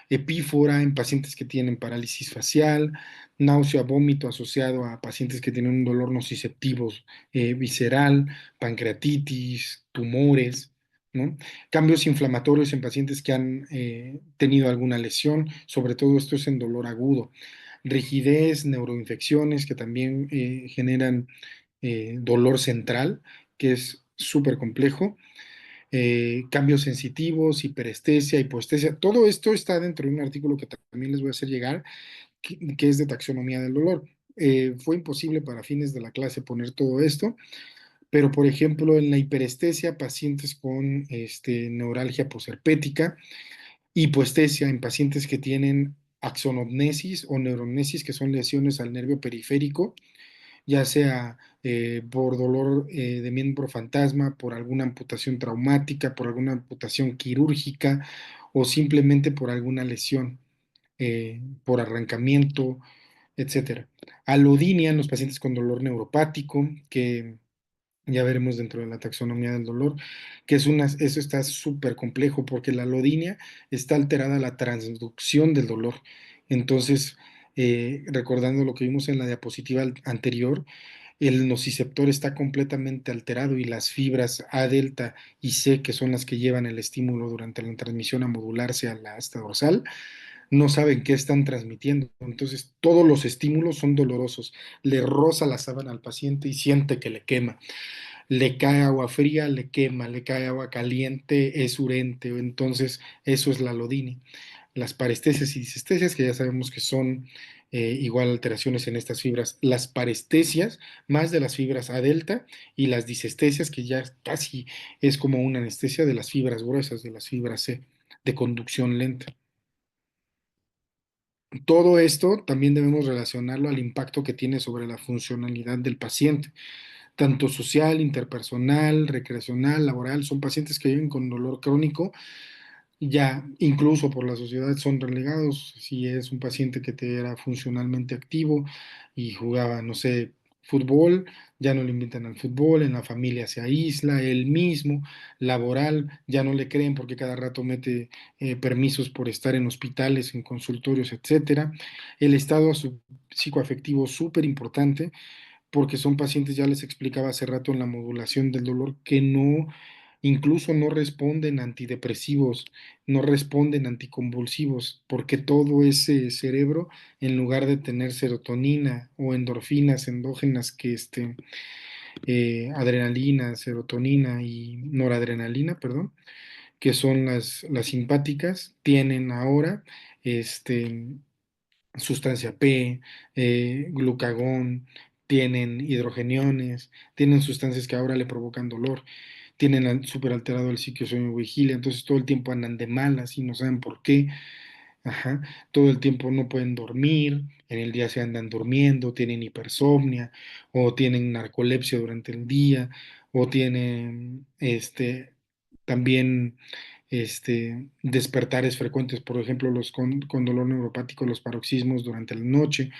epífora en pacientes que tienen parálisis facial, náusea, vómito asociado a pacientes que tienen un dolor nociceptivo visceral, pancreatitis, tumores, ¿no? Cambios inflamatorios en pacientes que han tenido alguna lesión, sobre todo esto es en dolor agudo, rigidez, neuroinfecciones que también generan dolor central, que es súper complejo, cambios sensitivos, hiperestesia, hipoestesia. Todo esto está dentro de un artículo que también les voy a hacer llegar, que es de taxonomía del dolor. Fue imposible para fines de la clase poner todo esto, pero por ejemplo en la hiperestesia, pacientes con neuralgia posherpética, hipoestesia en pacientes que tienen axonognesis o neurognesis, que son lesiones al nervio periférico, ya sea por dolor de miembro fantasma, por alguna amputación traumática, por alguna amputación quirúrgica o simplemente por alguna lesión, por arrancamiento, etcétera. Alodinia en los pacientes con dolor neuropático, que ya veremos dentro de la taxonomía del dolor, que eso está súper complejo porque la alodinia está alterada la transducción del dolor. Entonces, recordando lo que vimos en la diapositiva anterior, el nociceptor está completamente alterado y las fibras A delta y C, que son las que llevan el estímulo durante la transmisión a modularse a la asta dorsal, no saben qué están transmitiendo. Entonces, todos los estímulos son dolorosos. Le roza la sábana al paciente y siente que le quema. Le cae agua fría, le quema, le cae agua caliente, es urente. Entonces, eso es la lodini. Las parestesias y disestesias, que ya sabemos que son igual alteraciones en estas fibras. Las parestesias, más de las fibras A delta, y las disestesias, que ya casi es como una anestesia de las fibras gruesas, de las fibras C, de conducción lenta. Todo esto también debemos relacionarlo al impacto que tiene sobre la funcionalidad del paciente, tanto social, interpersonal, recreacional, laboral. Son pacientes que viven con dolor crónico, ya incluso por la sociedad son relegados. Si es un paciente que te era funcionalmente activo y jugaba, no sé, fútbol, ya no le invitan al fútbol, en la familia se aísla, él mismo, laboral, ya no le creen porque cada rato mete permisos por estar en hospitales, en consultorios, etcétera. El estado psicoafectivo súper importante porque son pacientes, ya les explicaba hace rato en la modulación del dolor, que no, incluso no responden antidepresivos, no responden anticonvulsivos, porque todo ese cerebro, en lugar de tener serotonina o endorfinas endógenas adrenalina, serotonina y noradrenalina, perdón, que son las simpáticas, tienen ahora este, sustancia P, glucagón, tienen hidrogeniones, tienen sustancias que ahora le provocan dolor, tienen súper alterado el ciclo sueño-vigilia, entonces todo el tiempo andan de malas y no saben por qué. Ajá. Todo el tiempo no pueden dormir, en el día se andan durmiendo, tienen hipersomnia o tienen narcolepsia durante el día o tienen también despertares frecuentes, por ejemplo, los con dolor neuropático, los paroxismos durante la noche.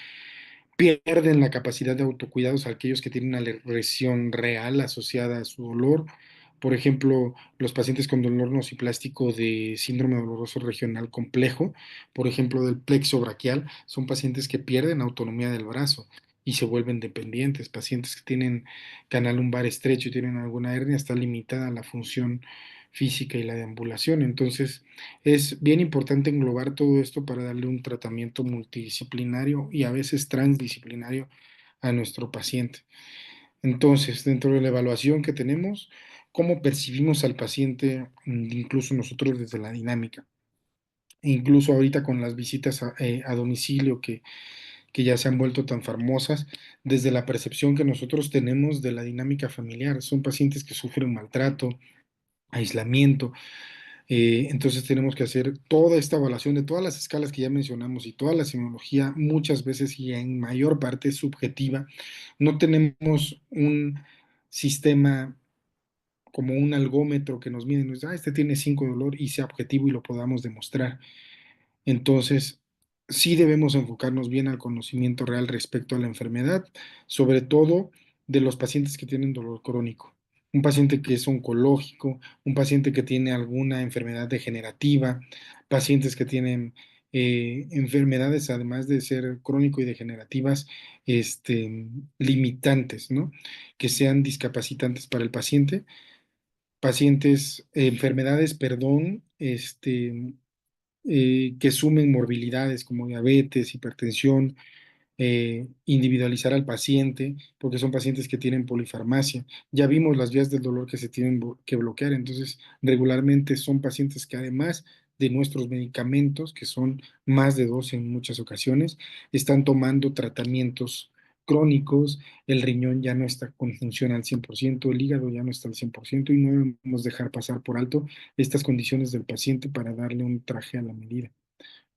Pierden la capacidad de autocuidados aquellos que tienen una lesión real asociada a su dolor, Por ejemplo, los pacientes con dolor nociplástico de síndrome doloroso regional complejo, por ejemplo, del plexo braquial, son pacientes que pierden autonomía del brazo y se vuelven dependientes. Pacientes que tienen canal lumbar estrecho y tienen alguna hernia, está limitada la función física y la deambulación. Entonces, es bien importante englobar todo esto para darle un tratamiento multidisciplinario y a veces transdisciplinario a nuestro paciente. Entonces, dentro de la evaluación que tenemos, ¿cómo percibimos al paciente, incluso nosotros desde la dinámica? E incluso ahorita con las visitas a domicilio que ya se han vuelto tan famosas, desde la percepción que nosotros tenemos de la dinámica familiar. Son pacientes que sufren maltrato, aislamiento, entonces tenemos que hacer toda esta evaluación de todas las escalas que ya mencionamos y toda la semiología, muchas veces y en mayor parte subjetiva. No tenemos un sistema como un algómetro que nos mide, nos dice, este tiene 5 de dolor y sea objetivo y lo podamos demostrar. Entonces, sí debemos enfocarnos bien al conocimiento real respecto a la enfermedad, sobre todo de los pacientes que tienen dolor crónico. Un paciente que es oncológico, un paciente que tiene alguna enfermedad degenerativa, pacientes que tienen enfermedades, además de ser crónico y degenerativas, limitantes, ¿no? Que sean discapacitantes para el paciente. Pacientes, enfermedades, perdón, que sumen morbilidades como diabetes, hipertensión, individualizar al paciente, porque son pacientes que tienen polifarmacia. Ya vimos las vías del dolor que se tienen que bloquear, entonces regularmente son pacientes que además de nuestros medicamentos, que son más de dos en muchas ocasiones, están tomando tratamientos crónicos, el riñón ya no está con función al 100%, el hígado ya no está al 100% y no debemos dejar pasar por alto estas condiciones del paciente para darle un traje a la medida.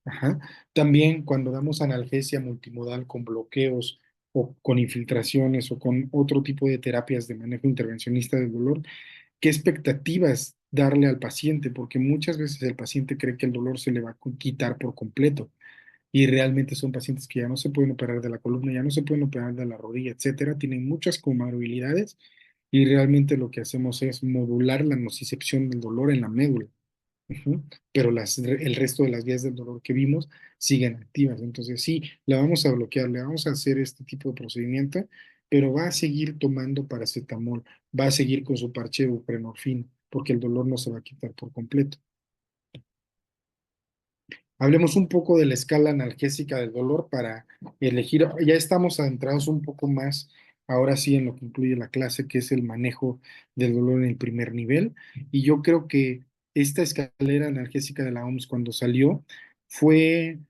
Ajá. También cuando damos analgesia multimodal con bloqueos o con infiltraciones o con otro tipo de terapias de manejo intervencionista del dolor, ¿qué expectativas darle al paciente? Porque muchas veces el paciente cree que el dolor se le va a quitar por completo y realmente son pacientes que ya no se pueden operar de la columna, ya no se pueden operar de la rodilla, etcétera, tienen muchas comorbilidades y realmente lo que hacemos es modular la nocicepción del dolor en la médula. Ujú. Pero el resto de las vías del dolor que vimos siguen activas. Entonces, sí, la vamos a bloquear, le vamos a hacer este tipo de procedimiento, pero va a seguir tomando paracetamol, va a seguir con su parche de buprenorfina, porque el dolor no se va a quitar por completo. Hablemos un poco de la escala analgésica del dolor para elegir, ya estamos adentrados un poco más, ahora sí, en lo que incluye la clase, que es el manejo del dolor en el primer nivel. Y yo creo que esta escalera analgésica de la OMS cuando salió fue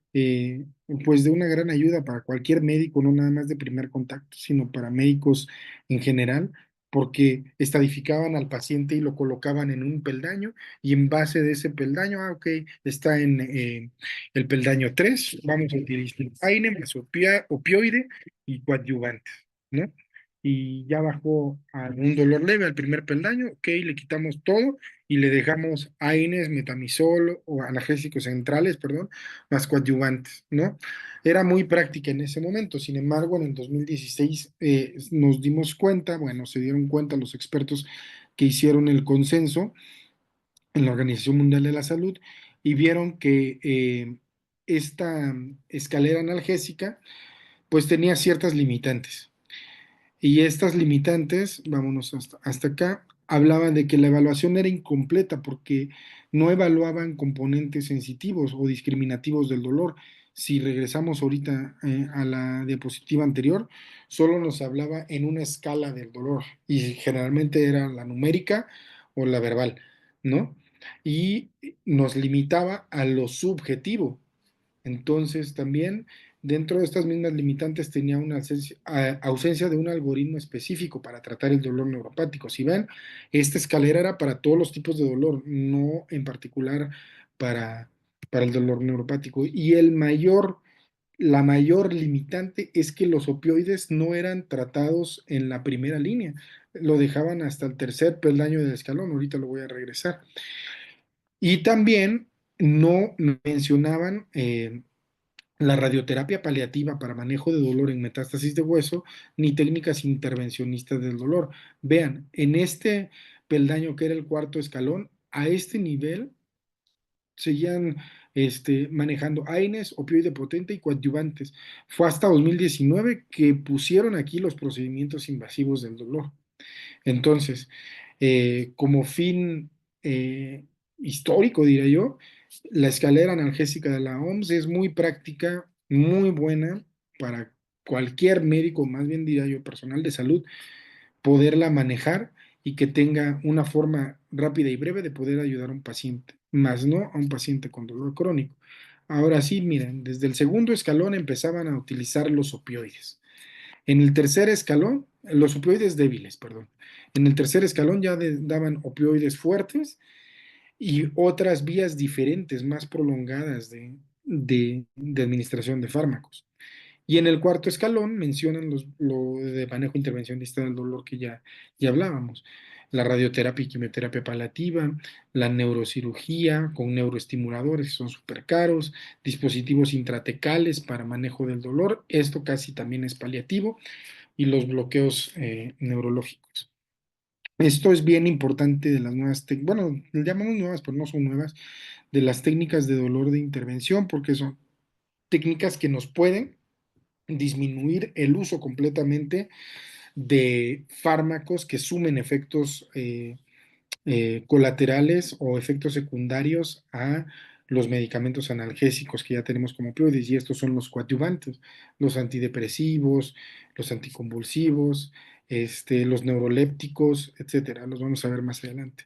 pues de una gran ayuda para cualquier médico, no nada más de primer contacto, sino para médicos en general, porque estadificaban al paciente y lo colocaban en un peldaño y en base de ese peldaño, ok, está en el peldaño 3 vamos a utilizar AINE más opioide y coadyuvantes, ¿no? Y ya bajó a un dolor leve al primer peldaño, ok, le quitamos todo y le dejamos AINES, metamisol o analgésicos centrales, perdón, más coadyuvantes, ¿no? Era muy práctica en ese momento, sin embargo, en el 2016 nos dimos cuenta, bueno, se dieron cuenta los expertos que hicieron el consenso en la Organización Mundial de la Salud y vieron que esta escalera analgésica pues tenía ciertas limitantes. Y estas limitantes, vámonos hasta acá, hablaban de que la evaluación era incompleta porque no evaluaban componentes sensitivos o discriminativos del dolor. Si regresamos ahorita a la diapositiva anterior, solo nos hablaba en una escala del dolor y generalmente era la numérica o la verbal, ¿no? Y nos limitaba a lo subjetivo. Entonces, también dentro de estas mismas limitantes tenía una ausencia de un algoritmo específico para tratar el dolor neuropático. Si ven, esta escalera era para todos los tipos de dolor, no en particular para, para el dolor neuropático. Y la mayor limitante es que los opioides no eran tratados en la primera línea, lo dejaban hasta el tercer peldaño del escalón, ahorita lo voy a regresar. Y también no mencionaban la radioterapia paliativa para manejo de dolor en metástasis de hueso, ni técnicas intervencionistas del dolor. Vean, en este peldaño que era el cuarto escalón, a este nivel seguían manejando AINES, opioide potente y coadyuvantes. Fue hasta 2019 que pusieron aquí los procedimientos invasivos del dolor. Entonces, como fin histórico, diría yo, la escalera analgésica de la OMS es muy práctica, muy buena para cualquier médico, más bien diría yo, personal de salud, poderla manejar y que tenga una forma rápida y breve de poder ayudar a un paciente, más no a un paciente con dolor crónico. Ahora sí, miren, desde el segundo escalón empezaban a utilizar los opioides. En el tercer escalón, los opioides débiles, perdón. En el tercer escalón ya daban opioides fuertes y otras vías diferentes, más prolongadas de administración de fármacos. Y en el cuarto escalón mencionan lo de manejo intervencionista del dolor que ya hablábamos. La radioterapia y quimioterapia paliativa, la neurocirugía con neuroestimuladores, son súper caros, dispositivos intratecales para manejo del dolor, esto casi también es paliativo, y los bloqueos neurológicos. Esto es bien importante de las nuevas, bueno, le llamamos nuevas, pero no son nuevas, de las técnicas de dolor de intervención, porque son técnicas que nos pueden disminuir el uso completamente de fármacos que sumen efectos colaterales o efectos secundarios a los medicamentos analgésicos que ya tenemos como opioides, y estos son los coadyuvantes, los antidepresivos, los anticonvulsivos, los neurolépticos, etcétera. Los vamos a ver más adelante.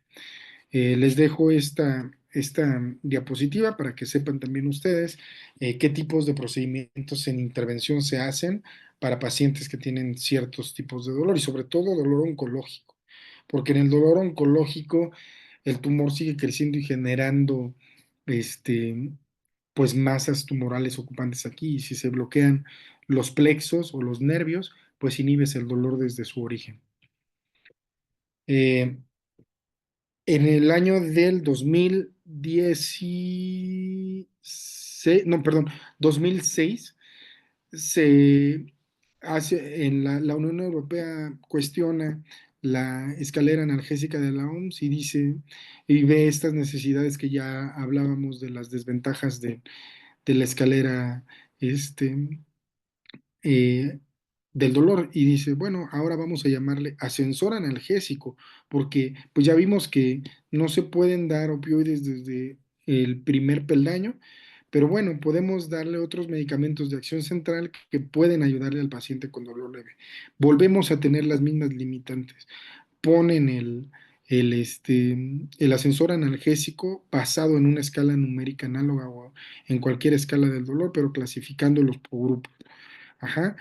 Les dejo esta diapositiva para que sepan también ustedes qué tipos de procedimientos en intervención se hacen para pacientes que tienen ciertos tipos de dolor y sobre todo dolor oncológico, porque en el dolor oncológico el tumor sigue creciendo y generando este, pues masas tumorales ocupantes aquí, y si se bloquean los plexos o los nervios, pues inhibes el dolor desde su origen. Eh, En el año del 2016, no, perdón, 2006, se hace, la Unión Europea cuestiona la escalera analgésica de la OMS y dice, y ve estas necesidades que ya hablábamos de las desventajas de la escalera, eh, del dolor, y dice, bueno, ahora vamos a llamarle ascensor analgésico, porque pues ya vimos que no se pueden dar opioides desde el primer peldaño, pero bueno, podemos darle otros medicamentos de acción central que pueden ayudarle al paciente con dolor leve. Volvemos a tener las mismas limitantes. Ponen el ascensor analgésico basado en una escala numérica análoga o en cualquier escala del dolor, pero clasificándolos por grupos. Ajá.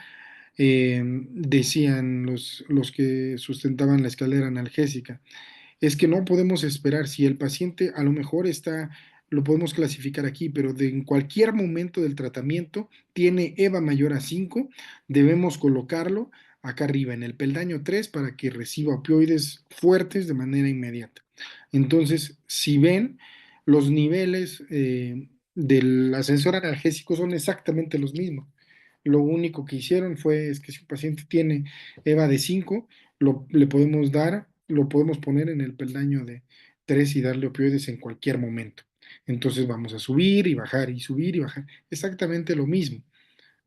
Decían los que sustentaban la escalera analgésica, es que no podemos esperar si el paciente a lo mejor está, lo podemos clasificar aquí, pero en cualquier momento del tratamiento tiene EVA mayor a 5, debemos colocarlo acá arriba en el peldaño 3 para que reciba opioides fuertes de manera inmediata. Entonces, si ven, los niveles del ascensor analgésico son exactamente los mismos. Lo único que hicieron fue es que si un paciente tiene EVA de 5, le podemos dar, lo podemos poner en el peldaño de 3 y darle opioides en cualquier momento. Entonces vamos a subir y bajar y subir y bajar. Exactamente lo mismo.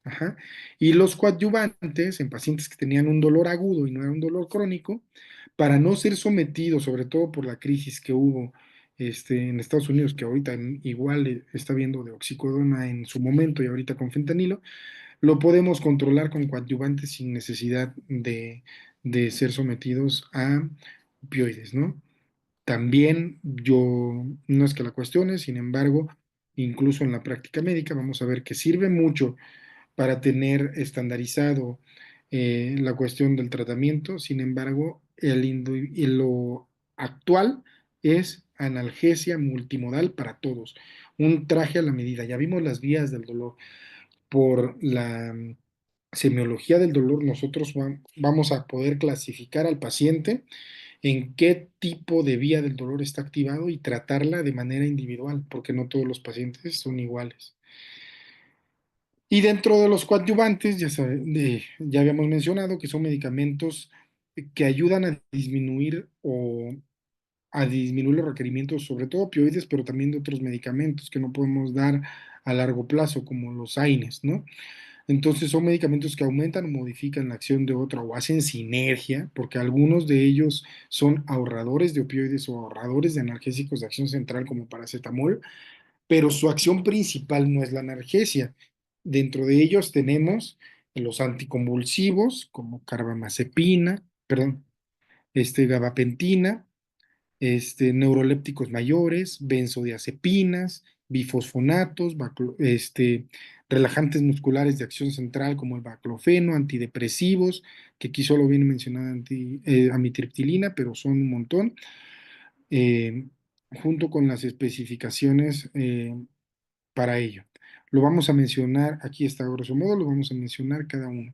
Ajá. Y los coadyuvantes en pacientes que tenían un dolor agudo y no era un dolor crónico, para no ser sometidos, sobre todo por la crisis que hubo en Estados Unidos, que ahorita igual está viendo de oxicodona en su momento y ahorita con fentanilo, lo podemos controlar con coadyuvantes sin necesidad de ser sometidos a opioides, ¿no? También yo, no es que la cuestione, sin embargo, incluso en la práctica médica vamos a ver que sirve mucho para tener estandarizado la cuestión del tratamiento. Sin embargo, lo actual es analgesia multimodal para todos, un traje a la medida. Ya vimos las vías del dolor por la semiología del dolor. Nosotros vamos a poder clasificar al paciente en qué tipo de vía del dolor está activado y tratarla de manera individual, porque no todos los pacientes son iguales. Y dentro de los coadyuvantes, ya habíamos mencionado que son medicamentos que ayudan a disminuir o a disminuir los requerimientos, sobre todo opioides, pero también de otros medicamentos que no podemos dar a largo plazo, como los AINES, ¿no? Entonces son medicamentos que aumentan o modifican la acción de otra o hacen sinergia, porque algunos de ellos son ahorradores de opioides o ahorradores de analgésicos de acción central como paracetamol, pero su acción principal no es la analgesia. Dentro de ellos tenemos los anticonvulsivos como carbamazepina, perdón, gabapentina, neurolépticos mayores, benzodiazepinas, bifosfonatos, relajantes musculares de acción central como el baclofeno, antidepresivos, que aquí solo viene mencionada amitriptilina, pero son un montón, eh, junto con las especificaciones para ello. Lo vamos a mencionar, aquí está a grosso modo, lo vamos a mencionar cada uno.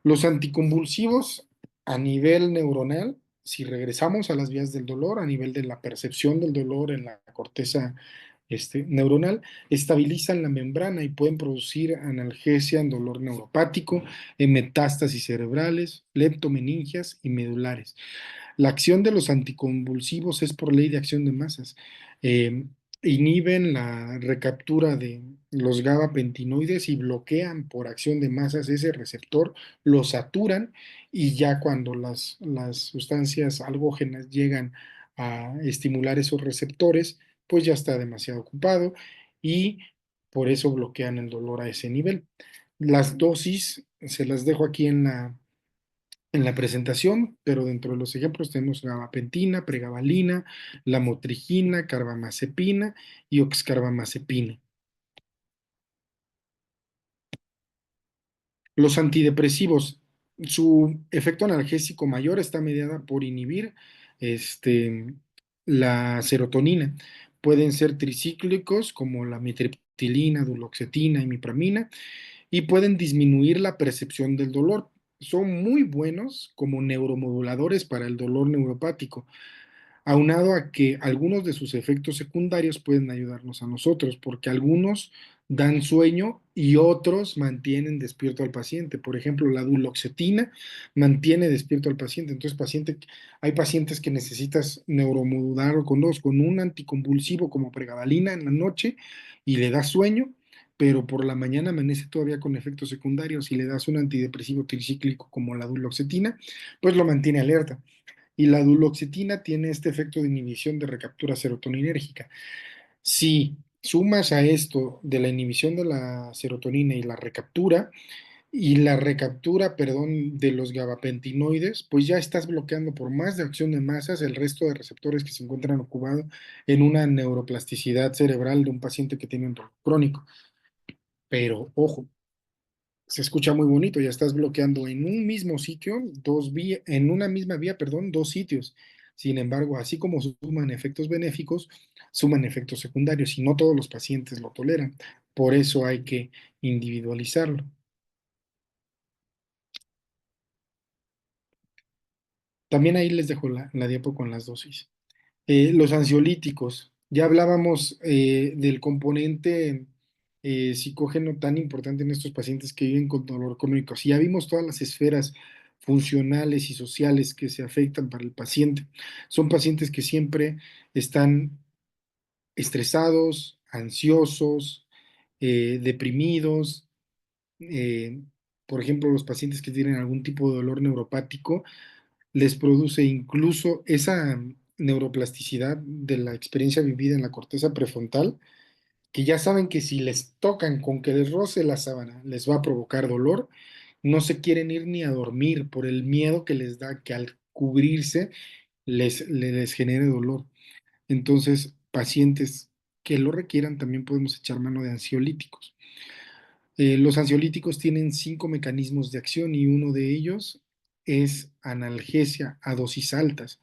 Los anticonvulsivos a nivel neuronal, si regresamos a las vías del dolor, a nivel de la percepción del dolor en la corteza neuronal, estabilizan la membrana y pueden producir analgesia en dolor neuropático, en metástasis cerebrales, leptomeningias y medulares. La acción de los anticonvulsivos es por ley de acción de masas. Eh, Inhiben la recaptura de los gabapentinoides y bloquean por acción de masas ese receptor, lo saturan y ya cuando las sustancias algógenas llegan a estimular esos receptores, pues ya está demasiado ocupado y por eso bloquean el dolor a ese nivel. Las dosis se las dejo aquí en la presentación, pero dentro de los ejemplos tenemos gabapentina, pregabalina, lamotrigina, carbamazepina y oxcarbamazepina. Los antidepresivos, su efecto analgésico mayor está mediada por inhibir este, la serotonina. Pueden ser tricíclicos como la mitriptilina, duloxetina, imipramina, y pueden disminuir la percepción del dolor. Son muy buenos como neuromoduladores para el dolor neuropático, aunado a que algunos de sus efectos secundarios pueden ayudarnos a nosotros, porque algunos dan sueño y otros mantienen despierto al paciente. Por ejemplo, la duloxetina mantiene despierto al paciente. Entonces, hay pacientes que necesitas neuromodular con un anticonvulsivo como pregabalina en la noche y le da sueño, pero por la mañana amanece todavía con efectos secundarios. Si le das un antidepresivo tricíclico como la duloxetina, pues lo mantiene alerta. Y la duloxetina tiene este efecto de inhibición de recaptura serotoninérgica. Si sumas a esto de la inhibición de la serotonina y la recaptura, perdón, de los gabapentinoides, pues ya estás bloqueando por más de acción de masas el resto de receptores que se encuentran ocupados en una neuroplasticidad cerebral de un paciente que tiene un dolor crónico. Pero ojo, se escucha muy bonito, ya estás bloqueando en un mismo sitio, en una misma vía, perdón, dos sitios. Sin embargo, así como suman efectos benéficos, suman efectos secundarios y no todos los pacientes lo toleran. Por eso hay que individualizarlo. También ahí les dejo la diapo con las dosis. Los ansiolíticos. Ya hablábamos del componente psicógeno tan importante en estos pacientes que viven con dolor crónico. Si ya vimos todas las esferas funcionales y sociales que se afectan para el paciente. Son pacientes que siempre están estresados, ansiosos, deprimidos. eh, por ejemplo, los pacientes que tienen algún tipo de dolor neuropático les produce incluso esa neuroplasticidad de la experiencia vivida en la corteza prefrontal, que ya saben que si les tocan con que les roce la sábana les va a provocar dolor, no se quieren ir ni a dormir por el miedo que les da que al cubrirse les genere dolor. Entonces, pacientes que lo requieran también podemos echar mano de ansiolíticos. Los ansiolíticos tienen 5 mecanismos de acción y uno de ellos es analgesia a dosis altas.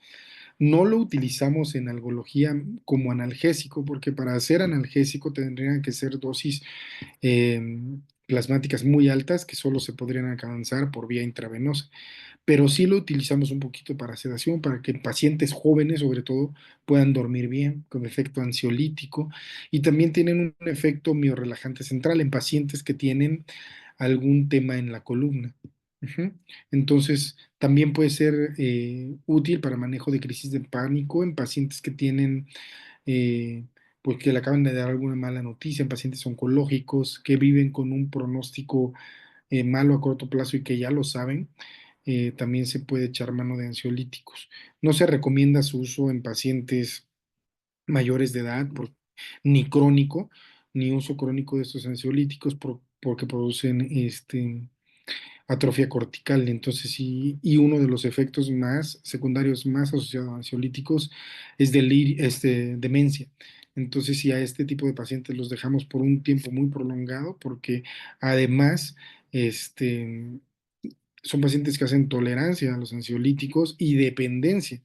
No lo utilizamos en algología como analgésico, porque para hacer analgésico tendrían que ser dosis eh, plasmáticas muy altas que solo se podrían alcanzar por vía intravenosa, pero sí lo utilizamos un poquito para sedación, para que pacientes jóvenes sobre todo puedan dormir bien con efecto ansiolítico y también tienen un efecto miorrelajante central en pacientes que tienen algún tema en la columna. Ujú. Entonces, también puede ser útil para manejo de crisis de pánico en pacientes que tienen, eh, pues que le acaban de dar alguna mala noticia, en pacientes oncológicos que viven con un pronóstico malo a corto plazo y que ya lo saben. También se puede echar mano de ansiolíticos. No se recomienda su uso en pacientes mayores de edad, ni crónico, ni uso crónico de estos ansiolíticos porque producen atrofia cortical. Entonces, sí, y uno de los efectos más secundarios más asociados a ansiolíticos es demencia. Entonces, si a este tipo de pacientes los dejamos por un tiempo muy prolongado, porque además, este, son pacientes que hacen tolerancia a los ansiolíticos y dependencia.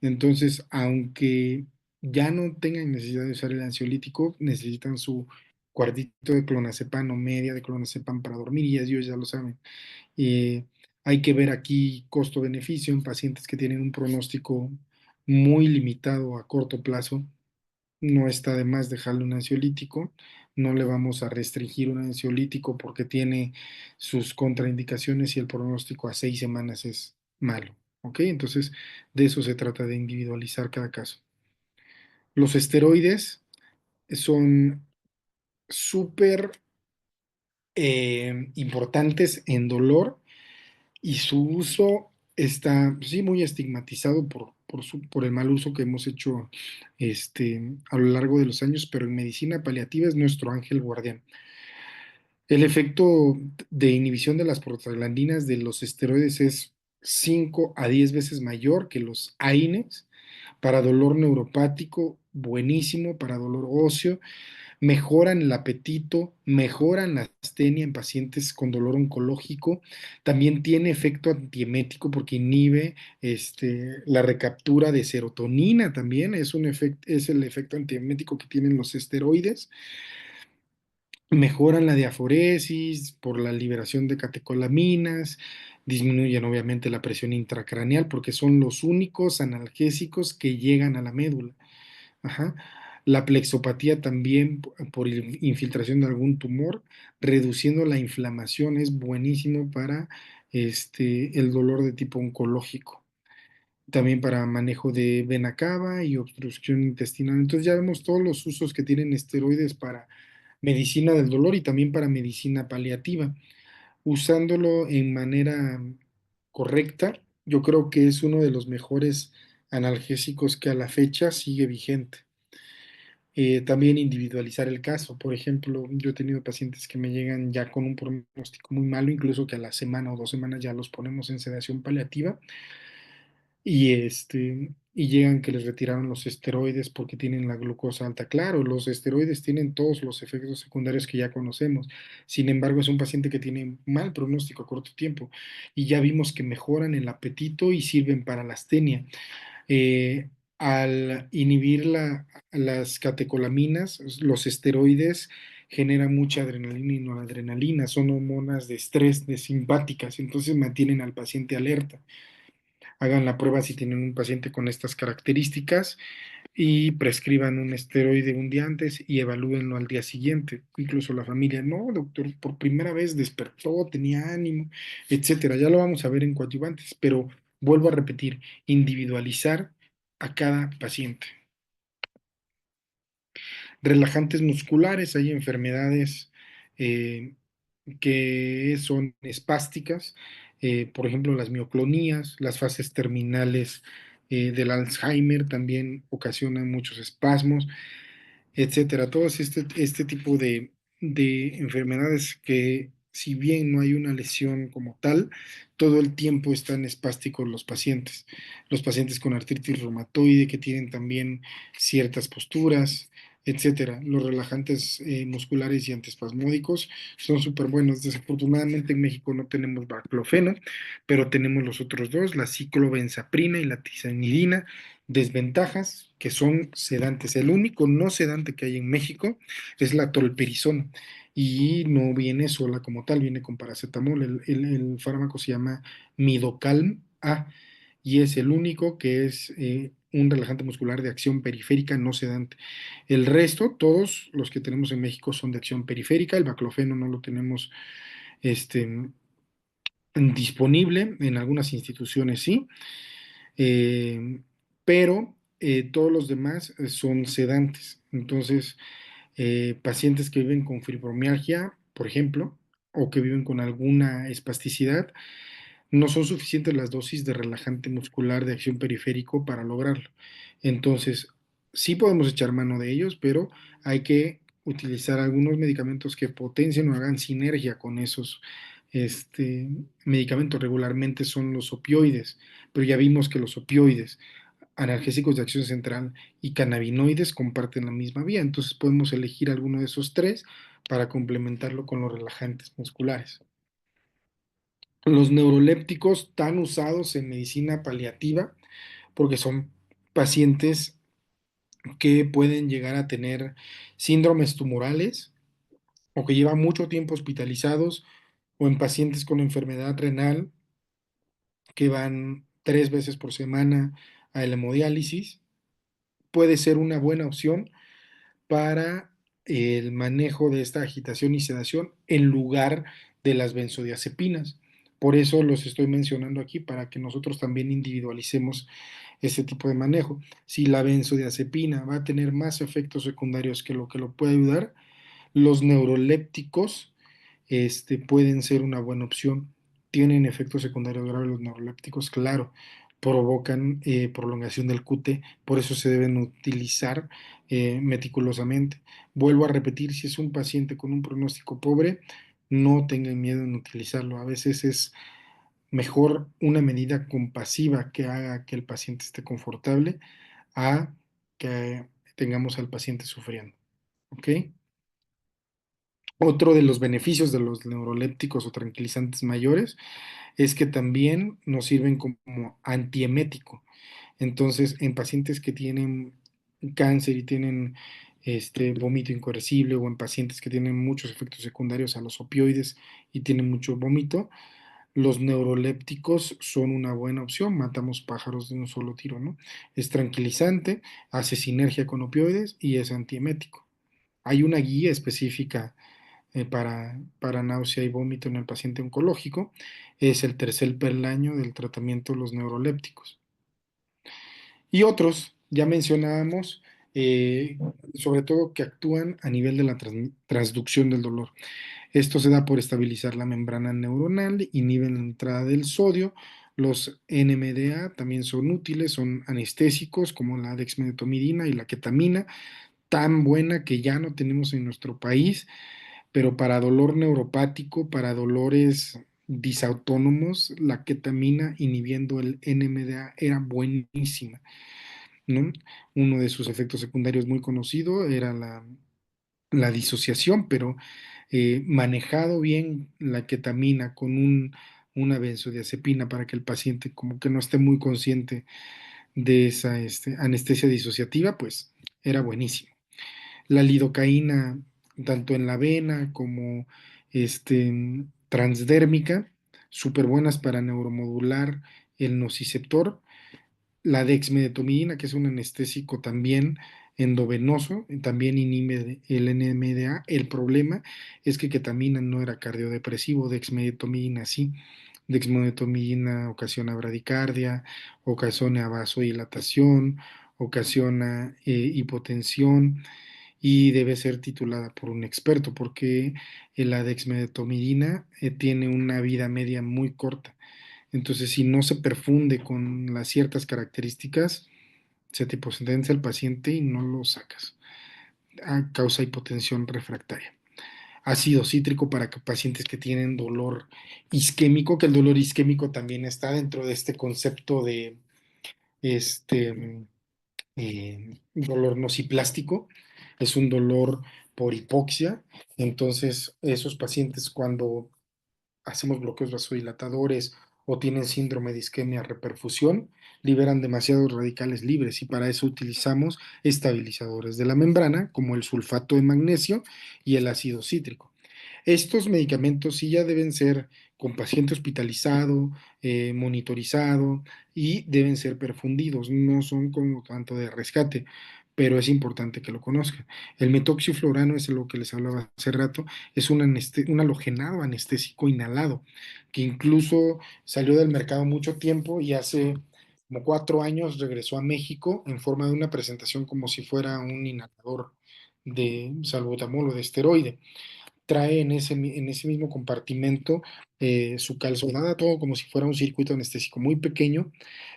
Entonces, aunque ya no tengan necesidad de usar el ansiolítico, necesitan su cuartito de clonazepam o media de clonazepam para dormir y ellos ya lo saben. Eh, Hay que ver aquí costo-beneficio en pacientes que tienen un pronóstico muy limitado a corto plazo. No está de más dejarle un ansiolítico. No le vamos a restringir un ansiolítico porque tiene sus contraindicaciones y el pronóstico a 6 semanas es malo. ¿Ok? Entonces, de eso se trata de individualizar cada caso. Los esteroides son súper importantes en dolor y su uso está, sí, muy estigmatizado por el mal uso que hemos hecho a lo largo de los años, pero en medicina paliativa es nuestro ángel guardián. El efecto de inhibición de las prostaglandinas de los esteroides es 5 a 10 veces mayor que los AINES para dolor neuropático, buenísimo para dolor óseo, mejoran el apetito, mejoran la astenia en pacientes con dolor oncológico, también tiene efecto antiemético porque inhibe la recaptura de serotonina también, es el efecto antiemético que tienen los esteroides, mejoran la diaforesis por la liberación de catecolaminas, disminuyen obviamente la presión intracraneal porque son los únicos analgésicos que llegan a la médula. Ajá. La plexopatía también por infiltración de algún tumor, reduciendo la inflamación, es buenísimo para el dolor de tipo oncológico. También para manejo de vena cava y obstrucción intestinal. Entonces ya vemos todos los usos que tienen esteroides para medicina del dolor y también para medicina paliativa. Usándolo en manera correcta, yo creo que es uno de los mejores analgésicos que a la fecha sigue vigente. También individualizar el caso. Por ejemplo, yo he tenido pacientes que me llegan ya con un pronóstico muy malo, incluso que a la semana o 2 semanas ya los ponemos en sedación paliativa y llegan que les retiraron los esteroides porque tienen la glucosa alta. Claro, los esteroides tienen todos los efectos secundarios que ya conocemos. Sin embargo, es un paciente que tiene mal pronóstico a corto tiempo y ya vimos que mejoran el apetito y sirven para la astenia. Al inhibir las catecolaminas, los esteroides generan mucha adrenalina y noradrenalina, son hormonas de estrés, de simpáticas, entonces mantienen al paciente alerta. Hagan la prueba si tienen un paciente con estas características y prescriban un esteroide un día antes y evalúenlo al día siguiente. Incluso la familia, no, doctor, por primera vez despertó, tenía ánimo, etcétera. Ya lo vamos a ver en coadyuvantes, pero vuelvo a repetir, individualizar a cada paciente. Relajantes musculares, hay enfermedades eh, que son espásticas, por ejemplo, las mioclonías, las fases terminales del Alzheimer también ocasionan muchos espasmos, etcétera. Todos este tipo de enfermedades que, si bien no hay una lesión como tal, todo el tiempo están espásticos los pacientes. Los pacientes con artritis reumatoide que tienen también ciertas posturas, etcétera. Los relajantes musculares y antiespasmódicos son súper buenos. Desafortunadamente en México no tenemos baclofeno, pero tenemos los otros dos, la ciclobenzaprina y la tizanidina. Desventajas que son sedantes. El único no sedante que hay en México es la tolperizona y no viene sola como tal, viene con paracetamol. El fármaco se llama Midocalm A y es el único que es un relajante muscular de acción periférica no sedante. El resto, todos los que tenemos en México son de acción periférica. El baclofeno no lo tenemos este, disponible en algunas instituciones, sí, eh, pero todos los demás son sedantes. Entonces, pacientes que viven con fibromialgia, por ejemplo, o que viven con alguna espasticidad, no son suficientes las dosis de relajante muscular de acción periférico para lograrlo. Entonces, sí podemos echar mano de ellos, pero hay que utilizar algunos medicamentos que potencien o hagan sinergia con esos este, medicamentos. Regularmente son los opioides, pero ya vimos que los opioides, analgésicos de acción central y cannabinoides comparten la misma vía. Entonces podemos elegir alguno de esos tres para complementarlo con los relajantes musculares. Los neurolépticos tan usados en medicina paliativa porque son pacientes que pueden llegar a tener síndromes tumorales o que llevan mucho tiempo hospitalizados o en pacientes con enfermedad renal que van 3 veces por semana a la hemodiálisis. Puede ser una buena opción para el manejo de esta agitación y sedación en lugar de las benzodiazepinas. Por eso los estoy mencionando aquí para que nosotros también individualicemos este tipo de manejo. Si la benzodiazepina va a tener más efectos secundarios que lo puede ayudar, los neurolépticos pueden ser una buena opción. ¿Tienen efectos secundarios graves los neurolépticos? Claro, provocan prolongación del QT, por eso se deben utilizar meticulosamente. Vuelvo a repetir, si es un paciente con un pronóstico pobre, no tengan miedo en utilizarlo. A veces es mejor una medida compasiva que haga que el paciente esté confortable a que tengamos al paciente sufriendo. ¿Ok? Otro de los beneficios de los neurolépticos o tranquilizantes mayores es que también nos sirven como antiemético. Entonces, en pacientes que tienen cáncer y tienen vómito incoercible o en pacientes que tienen muchos efectos secundarios a los opioides y tienen mucho vómito, los neurolépticos son una buena opción. Matamos pájaros de un solo tiro, ¿no? Es tranquilizante, hace sinergia con opioides y es antiemético. Hay una guía específica para náusea y vómito en el paciente oncológico. Es el tercer peldaño del tratamiento de los neurolépticos. Y otros, ya mencionábamos, eh, sobre todo que actúan a nivel de la transducción del dolor. Esto se da por estabilizar la membrana neuronal, inhiben la entrada del sodio. Los NMDA también son útiles, son anestésicos como la dexmedetomidina y la ketamina, tan buena que ya no tenemos en nuestro país, pero para dolor neuropático, para dolores disautónomos, la ketamina inhibiendo el NMDA era buenísima, ¿no? Uno de sus efectos secundarios muy conocido era la disociación, pero manejado bien la ketamina con una benzodiazepina para que el paciente como que no esté muy consciente de esa anestesia disociativa, pues era buenísimo. La lidocaína, tanto en la vena como transdérmica, súper buenas para neuromodular el nociceptor. La dexmedetomidina, que es un anestésico también endovenoso, también inhibe el NMDA. El problema es que ketamina no era cardiodepresivo, dexmedetomidina sí. Dexmedetomidina ocasiona bradicardia, ocasiona vasodilatación, ocasiona hipotensión y debe ser titulada por un experto porque la dexmedetomidina tiene una vida media muy corta. Entonces, si no se perfunde con las ciertas características, se te hipotensa el paciente y no lo sacas. Causa hipotensión refractaria. Ácido cítrico para pacientes que tienen dolor isquémico, que el dolor isquémico también está dentro de este concepto de este dolor nociplástico. Es un dolor por hipoxia. Entonces, esos pacientes cuando hacemos bloqueos vasodilatadores o tienen síndrome de isquemia reperfusión, liberan demasiados radicales libres y para eso utilizamos estabilizadores de la membrana como el sulfato de magnesio y el ácido cítrico. Estos medicamentos sí ya deben ser con paciente hospitalizado, monitorizado y deben ser perfundidos, no son como tanto de rescate, pero es importante que lo conozcan. El metoxiflorano es lo que les hablaba hace rato, es un halogenado anestésico inhalado, que incluso salió del mercado mucho tiempo y hace como 4 años regresó a México en forma de una presentación como si fuera un inhalador de salbutamol o de esteroide. Trae en ese mismo compartimento su calzonada, todo como si fuera un circuito anestésico muy pequeño,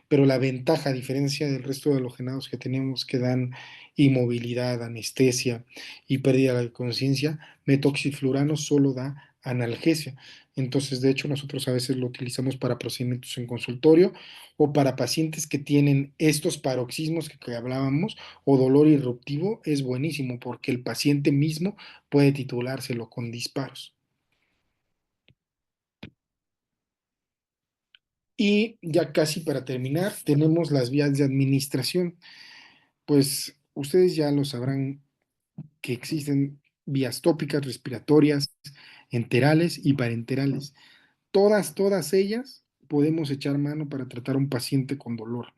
pero la ventaja, a diferencia del resto de halogenados que tenemos que dan inmovilidad, anestesia y pérdida de conciencia, metoxiflurano solo da analgesia. Entonces, de hecho, nosotros a veces lo utilizamos para procedimientos en consultorio o para pacientes que tienen estos paroxismos que hablábamos o dolor irruptivo, es buenísimo porque el paciente mismo puede titulárselo con disparos. Y ya casi para terminar, tenemos las vías de administración. Pues ustedes ya lo sabrán que existen vías tópicas, respiratorias, enterales y parenterales. Todas ellas podemos echar mano para tratar a un paciente con dolor.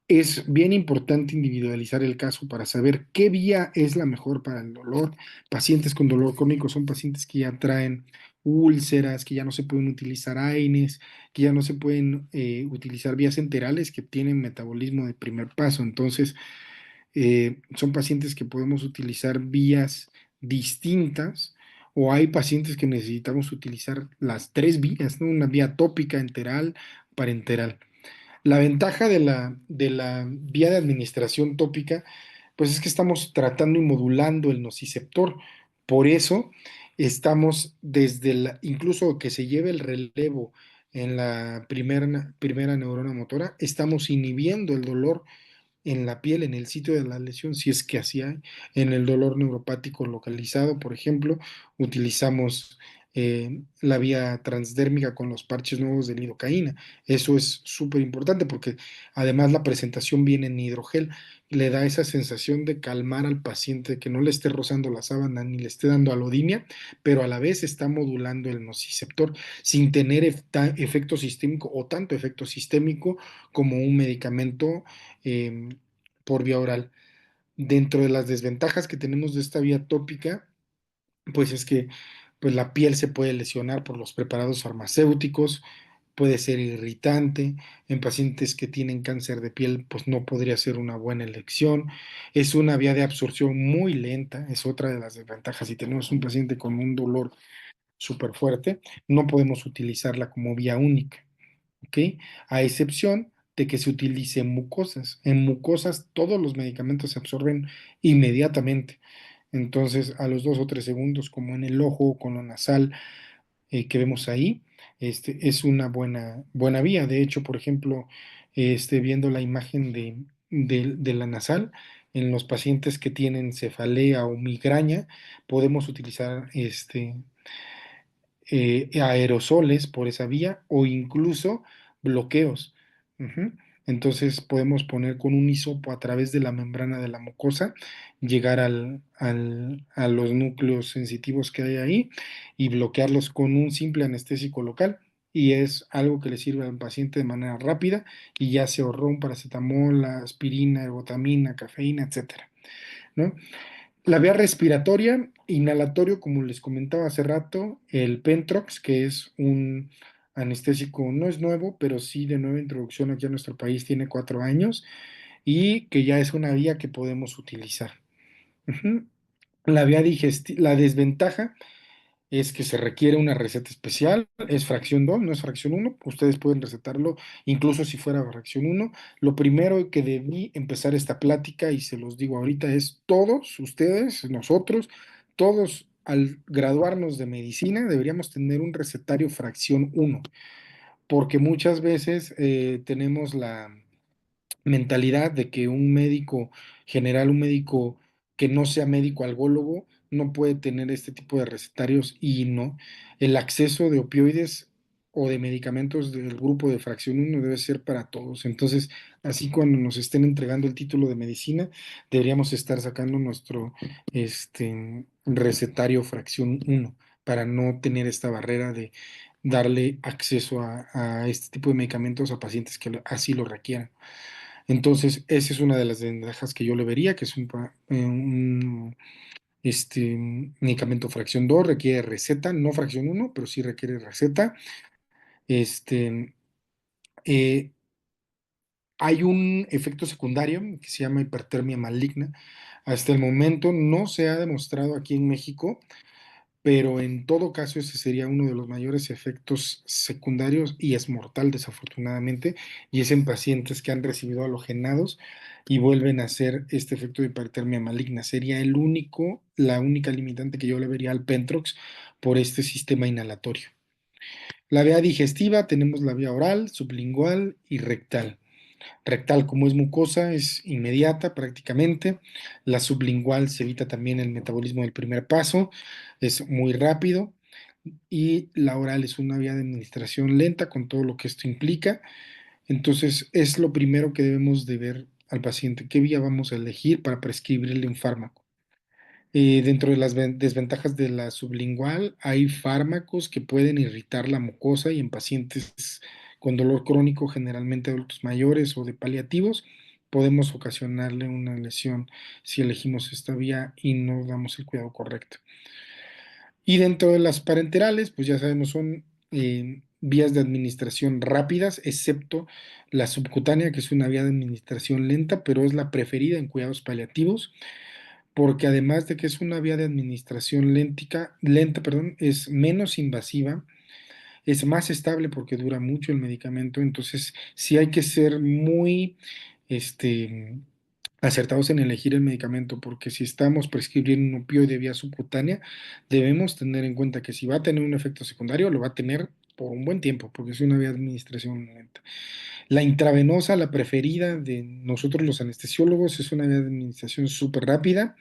Es bien importante individualizar el caso para saber qué vía es la mejor para el dolor. Pacientes con dolor crónico son pacientes que ya traen úlceras, que ya no se pueden utilizar AINES, que ya no se pueden utilizar vías enterales que tienen metabolismo de primer paso. Entonces, son pacientes que podemos utilizar vías distintas o hay pacientes que necesitamos utilizar las tres vías, ¿no? Una vía tópica, enteral, parenteral. La ventaja de la vía de administración tópica, pues es que estamos tratando y modulando el nociceptor. Por eso estamos incluso que se lleve el relevo en la primera neurona motora, estamos inhibiendo el dolor en la piel, en el sitio de la lesión, si es que así hay. En el dolor neuropático localizado, por ejemplo, utilizamos la vía transdérmica con los parches nuevos de lidocaína. Eso es súper importante porque además la presentación viene en hidrogel, le da esa sensación de calmar al paciente, que no le esté rozando la sábana ni le esté dando alodinia, pero a la vez está modulando el nociceptor sin tener efecto sistémico o tanto efecto sistémico como un medicamento eh, por vía oral. Dentro de las desventajas que tenemos de esta vía tópica, pues es que pues la piel se puede lesionar por los preparados farmacéuticos, puede ser irritante, en pacientes que tienen cáncer de piel, pues no podría ser una buena elección, es una vía de absorción muy lenta, es otra de las desventajas. Si tenemos un paciente con un dolor súper fuerte, no podemos utilizarla como vía única. ¿Ok? A excepción de que se utilice en mucosas. En mucosas todos los medicamentos se absorben inmediatamente. Entonces, a los 2 o 3 segundos, como en el ojo con lo nasal que vemos ahí, es una buena vía. De hecho, por ejemplo, viendo la imagen de la nasal, en los pacientes que tienen cefalea o migraña, podemos utilizar aerosoles por esa vía o incluso bloqueos. Ujú. Entonces podemos poner con un hisopo a través de la membrana de la mucosa, llegar a los núcleos sensitivos que hay ahí y bloquearlos con un simple anestésico local. Y es algo que le sirve al paciente de manera rápida y ya se ahorró un paracetamol, aspirina, ergotamina, cafeína, etcétera, ¿no? La vía respiratoria, inhalatorio, como les comentaba hace rato, el Pentrox, que es un anestésico, no es nuevo, pero sí de nueva introducción aquí a nuestro país, tiene 4 años y que ya es una vía que podemos utilizar. Ujú. La desventaja es que se requiere una receta especial, es fracción 2, no es fracción uno. Ustedes pueden recetarlo incluso si fuera fracción uno. Lo primero que debí empezar esta plática, y se los digo ahorita, es todos ustedes, nosotros, todos al graduarnos de medicina deberíamos tener un recetario fracción uno, porque muchas veces tenemos la mentalidad de que un médico general, un médico que no sea médico algólogo, no puede tener este tipo de recetarios y no. El acceso de opioides o de medicamentos del grupo de fracción uno debe ser para todos. Entonces, así cuando nos estén entregando el título de medicina, deberíamos estar sacando nuestro recetario fracción uno para no tener esta barrera darle acceso a este tipo de medicamentos a pacientes que así lo requieran. Entonces, esa es una de las ventajas que yo le vería, que es un medicamento fracción 2 requiere receta, no fracción uno, pero sí requiere receta. Este, eh, Hay un efecto secundario que se llama hipertermia maligna. Hasta el momento no se ha demostrado aquí en México, pero en todo caso ese sería uno de los mayores efectos secundarios y es mortal desafortunadamente, y es en pacientes que han recibido halogenados y vuelven a hacer este efecto de hipertermia maligna. Sería la única limitante que yo le vería al Pentrox por este sistema inhalatorio. La vía digestiva tenemos la vía oral, sublingual y rectal. Rectal, como es mucosa, es inmediata prácticamente. La sublingual se evita también el metabolismo del primer paso, es muy rápido. Y la oral es una vía de administración lenta con todo lo que esto implica. Entonces, es lo primero que debemos de ver al paciente, qué vía vamos a elegir para prescribirle un fármaco. Dentro de las desventajas de la sublingual, hay fármacos que pueden irritar la mucosa y en pacientes con dolor crónico, generalmente adultos mayores o de paliativos, podemos ocasionarle una lesión si elegimos esta vía y no damos el cuidado correcto. Y dentro de las parenterales, pues ya sabemos, son vías de administración rápidas, excepto la subcutánea, que es una vía de administración lenta, pero es la preferida en cuidados paliativos porque además de que es una vía de administración lenta, perdón, es menos invasiva, es más estable porque dura mucho el medicamento, entonces sí hay que ser muy este, acertados en elegir el medicamento, porque si estamos prescribiendo un opioide vía subcutánea, debemos tener en cuenta que si va a tener un efecto secundario, lo va a tener por un buen tiempo, porque es una vía de administración lenta. La intravenosa, la preferida de nosotros los anestesiólogos, es una vía de administración súper rápida.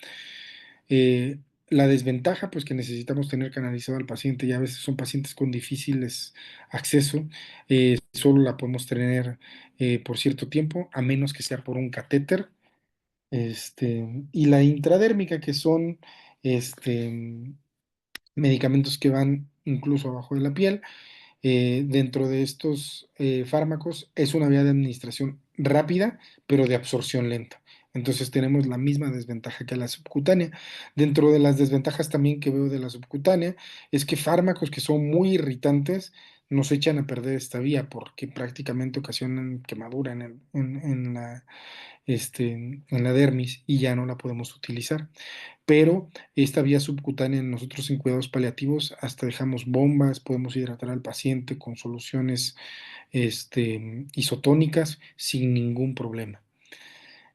La desventaja, pues que necesitamos tener canalizado al paciente y a veces son pacientes con difíciles acceso, solo la podemos tener por cierto tiempo, a menos que sea por un catéter. Y la intradérmica, que son este, medicamentos que van incluso abajo de la piel, dentro de estos fármacos es una vía de administración rápida, pero de absorción lenta. Entonces tenemos la misma desventaja que la subcutánea. Dentro de las desventajas también que veo de la subcutánea es que fármacos que son muy irritantes nos echan a perder esta vía porque prácticamente ocasionan quemadura en la dermis y ya no la podemos utilizar, pero esta vía subcutánea nosotros en cuidados paliativos hasta dejamos bombas, podemos hidratar al paciente con soluciones isotónicas sin ningún problema.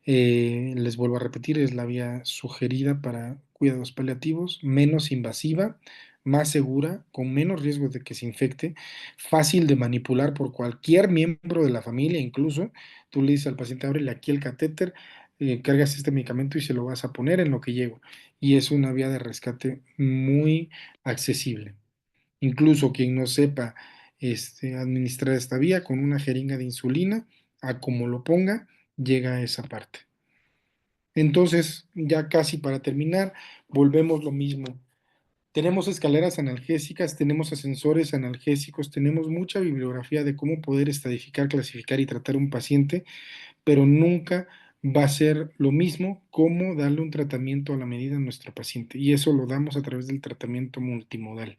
Les vuelvo a repetir, es la vía sugerida para cuidados paliativos, menos invasiva, más segura, con menos riesgo de que se infecte, fácil de manipular por cualquier miembro de la familia, incluso tú le dices al paciente, ábrele aquí el catéter, cargas este medicamento y se lo vas a poner en lo que llego. Y es una vía de rescate muy accesible. Incluso quien no sepa administrar esta vía con una jeringa de insulina, a como lo ponga, llega a esa parte. Entonces, ya casi para terminar, volvemos lo mismo. Tenemos escaleras analgésicas, tenemos ascensores analgésicos, tenemos mucha bibliografía de cómo poder estadificar, clasificar y tratar un paciente, pero nunca va a ser lo mismo como darle un tratamiento a la medida a nuestro paciente. Y eso lo damos a través del tratamiento multimodal.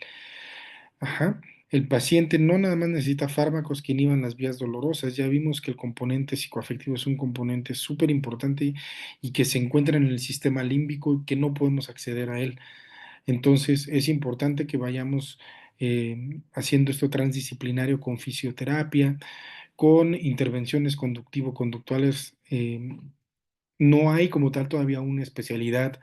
Ajá. El paciente no nada más necesita fármacos que inhiban las vías dolorosas. Ya vimos que el componente psicoafectivo es un componente súper importante y que se encuentra en el sistema límbico y que no podemos acceder a él. Entonces es importante que vayamos haciendo esto transdisciplinario con fisioterapia, con intervenciones conductivo-conductuales. No hay como tal todavía una especialidad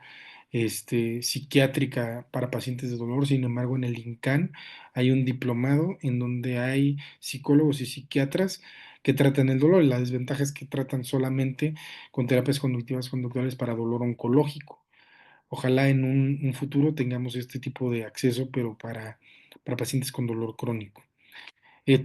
psiquiátrica para pacientes de dolor, sin embargo en el INCAN hay un diplomado en donde hay psicólogos y psiquiatras que tratan el dolor y la desventaja es que tratan solamente con terapias conductivas conductuales para dolor oncológico. Ojalá en un futuro tengamos este tipo de acceso, pero para pacientes con dolor crónico.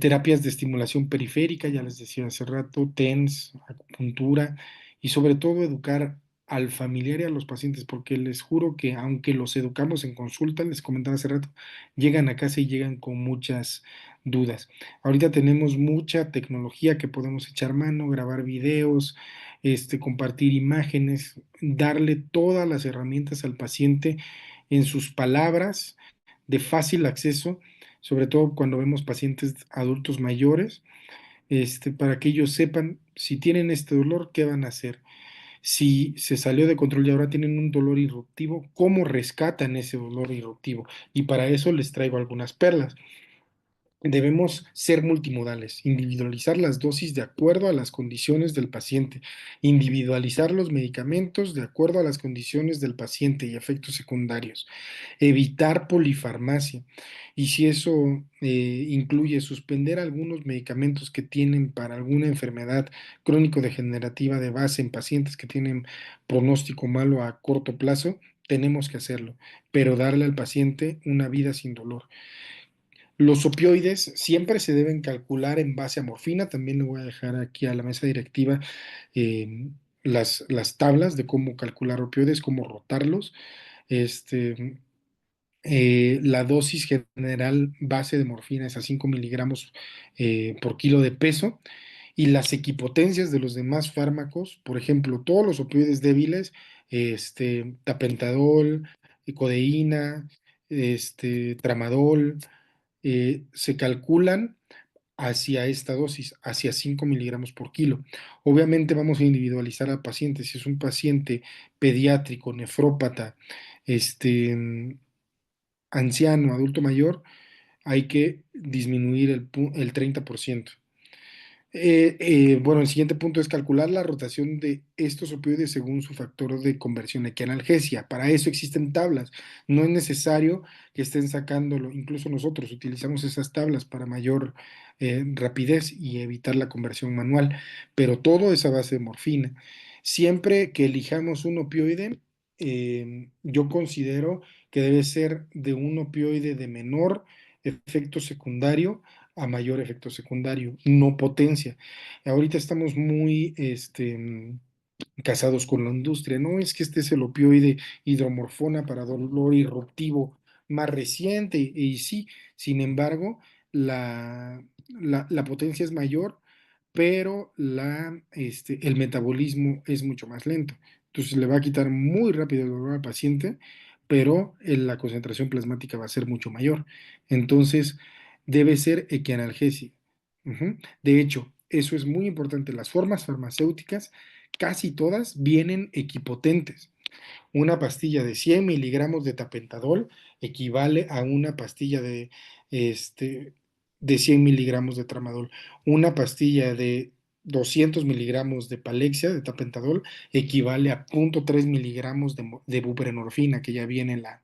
Terapias de estimulación periférica, ya les decía hace rato, TENS, acupuntura y sobre todo educar al familiar y a los pacientes, porque les juro que aunque los educamos en consulta, les comentaba hace rato, llegan a casa y llegan con muchas dudas. Ahorita tenemos mucha tecnología que podemos echar mano, grabar videos, compartir imágenes, darle todas las herramientas al paciente en sus palabras de fácil acceso, sobre todo cuando vemos pacientes adultos mayores, para que ellos sepan si tienen este dolor, qué van a hacer. Si se salió de control y ahora tienen un dolor irruptivo, ¿cómo rescatan ese dolor irruptivo? Y para eso les traigo algunas perlas. Debemos ser multimodales, individualizar las dosis de acuerdo a las condiciones del paciente, individualizar los medicamentos de acuerdo a las condiciones del paciente y efectos secundarios, evitar polifarmacia. Y si eso incluye suspender algunos medicamentos que tienen para alguna enfermedad crónico-degenerativa de base en pacientes que tienen pronóstico malo a corto plazo, tenemos que hacerlo, pero darle al paciente una vida sin dolor. Los opioides siempre se deben calcular en base a morfina. También le voy a dejar aquí a la mesa directiva eh, las tablas de cómo calcular opioides, cómo rotarlos. Este, la dosis general base de morfina es a 5 miligramos por kilo de peso. Y las equipotencias de los demás fármacos, por ejemplo, todos los opioides débiles, tapentadol, codeína, tramadol, se calculan hacia esta dosis, hacia 5 miligramos por kilo. Obviamente vamos a individualizar al paciente. Si es un paciente pediátrico, nefrópata, anciano, adulto mayor, hay que disminuir el 30%. Bueno, el siguiente punto es calcular la rotación de estos opioides según su factor de conversión aquí analgesia. Para eso existen tablas. No es necesario que estén sacándolo. Incluso nosotros utilizamos esas tablas para mayor rapidez y evitar la conversión manual. Pero todo es a base de morfina. Siempre que elijamos un opioide, yo considero que debe ser de un opioide de menor efecto secundario a mayor efecto secundario, no potencia. Ahorita estamos muy casados con la industria, no es que este es el opioide hidromorfona para dolor irruptivo más reciente, y sí, sin embargo, la potencia es mayor, pero el metabolismo es mucho más lento. Entonces le va a quitar muy rápido el dolor al paciente, pero la concentración plasmática va a ser mucho mayor. Entonces, debe ser equianalgésico. Ujú. De hecho, eso es muy importante. Las formas farmacéuticas, casi todas, vienen equipotentes. Una pastilla de 100 miligramos de tapentadol equivale a una pastilla este, de 100 miligramos de tramadol. Una pastilla de 200 miligramos de palexia, de tapentadol, equivale a 0,3 miligramos de buprenorfina, que ya viene en la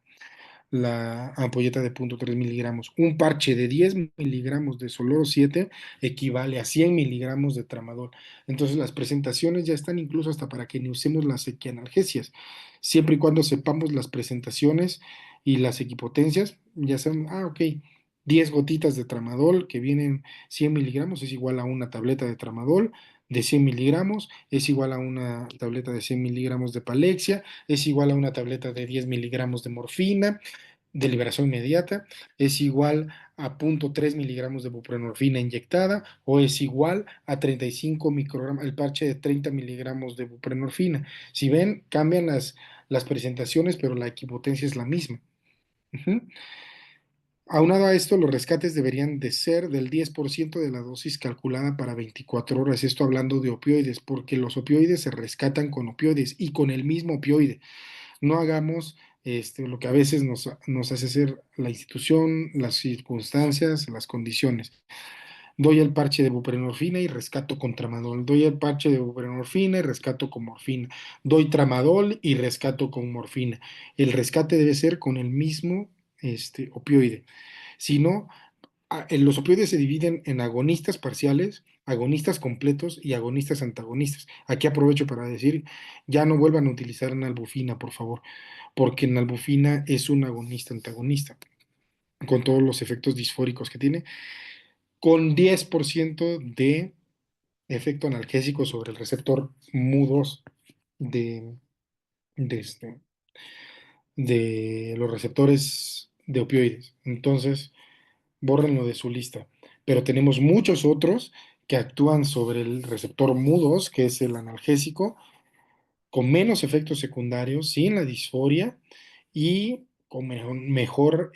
ampolleta de 0,3 miligramos. Un parche de 10 miligramos de Soloro 7 equivale a 100 miligramos de tramadol. Entonces las presentaciones ya están incluso hasta para que ni usemos las equianalgesias. Siempre y cuando sepamos las presentaciones y las equipotencias, ya saben, ok, 10 gotitas de tramadol que vienen 100 miligramos es igual a una tableta de tramadol de 100 miligramos, es igual a una tableta de 100 miligramos de palexia, es igual a una tableta de 10 miligramos de morfina, de liberación inmediata, es igual a 0,3 miligramos de buprenorfina inyectada o es igual a 35 microgramos, el parche de 30 miligramos de buprenorfina. Si ven, cambian las presentaciones, pero la equipotencia es la misma. Ujú. Aunado a esto, los rescates deberían de ser del 10% de la dosis calculada para 24 horas. Esto hablando de opioides, porque los opioides se rescatan con opioides y con el mismo opioide. No hagamos lo que a veces nos hace hacer la institución, las circunstancias, las condiciones. Doy el parche de buprenorfina y rescato con tramadol. Doy el parche de buprenorfina y rescato con morfina. Doy tramadol y rescato con morfina. El rescate debe ser con el mismo opioide. Si no, los opioides se dividen en agonistas parciales, agonistas completos y agonistas antagonistas. Aquí aprovecho para decir, ya no vuelvan a utilizar nalbufina, por favor, porque nalbufina es un agonista antagonista, con todos los efectos disfóricos que tiene, con 10% de efecto analgésico sobre el receptor MU2 de, de, de los receptores de opioides. Entonces, bórrenlo de su lista. Pero tenemos muchos otros que actúan sobre el receptor MU2, que es el analgésico, con menos efectos secundarios, sin la disforia y con mejor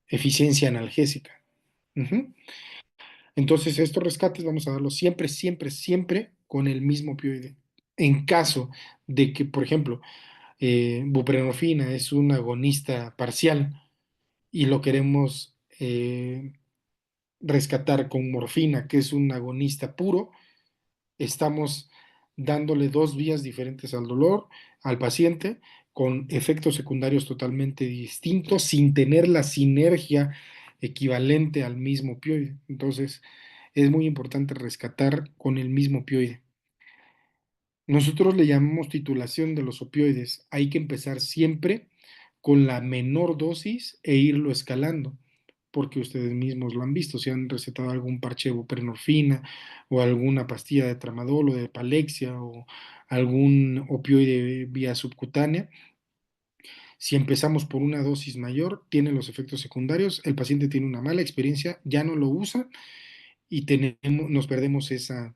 eficiencia analgésica. Ujú. Entonces, estos rescates vamos a darlos siempre, siempre, siempre con el mismo opioide. En caso de que, por ejemplo, buprenorfina es un agonista parcial y lo queremos rescatar con morfina, que es un agonista puro, estamos dándole dos vías diferentes al dolor, al paciente, con efectos secundarios totalmente distintos, sin tener la sinergia equivalente al mismo opioide. Entonces, es muy importante rescatar con el mismo opioide. Nosotros le llamamos titulación de los opioides. Hay que empezar siempre con la menor dosis e irlo escalando, porque ustedes mismos lo han visto, si han recetado algún parche de buprenorfina o alguna pastilla de tramadol o de palexia o algún opioide vía subcutánea. Si empezamos por una dosis mayor, tiene los efectos secundarios, el paciente tiene una mala experiencia, ya no lo usa y nos perdemos esa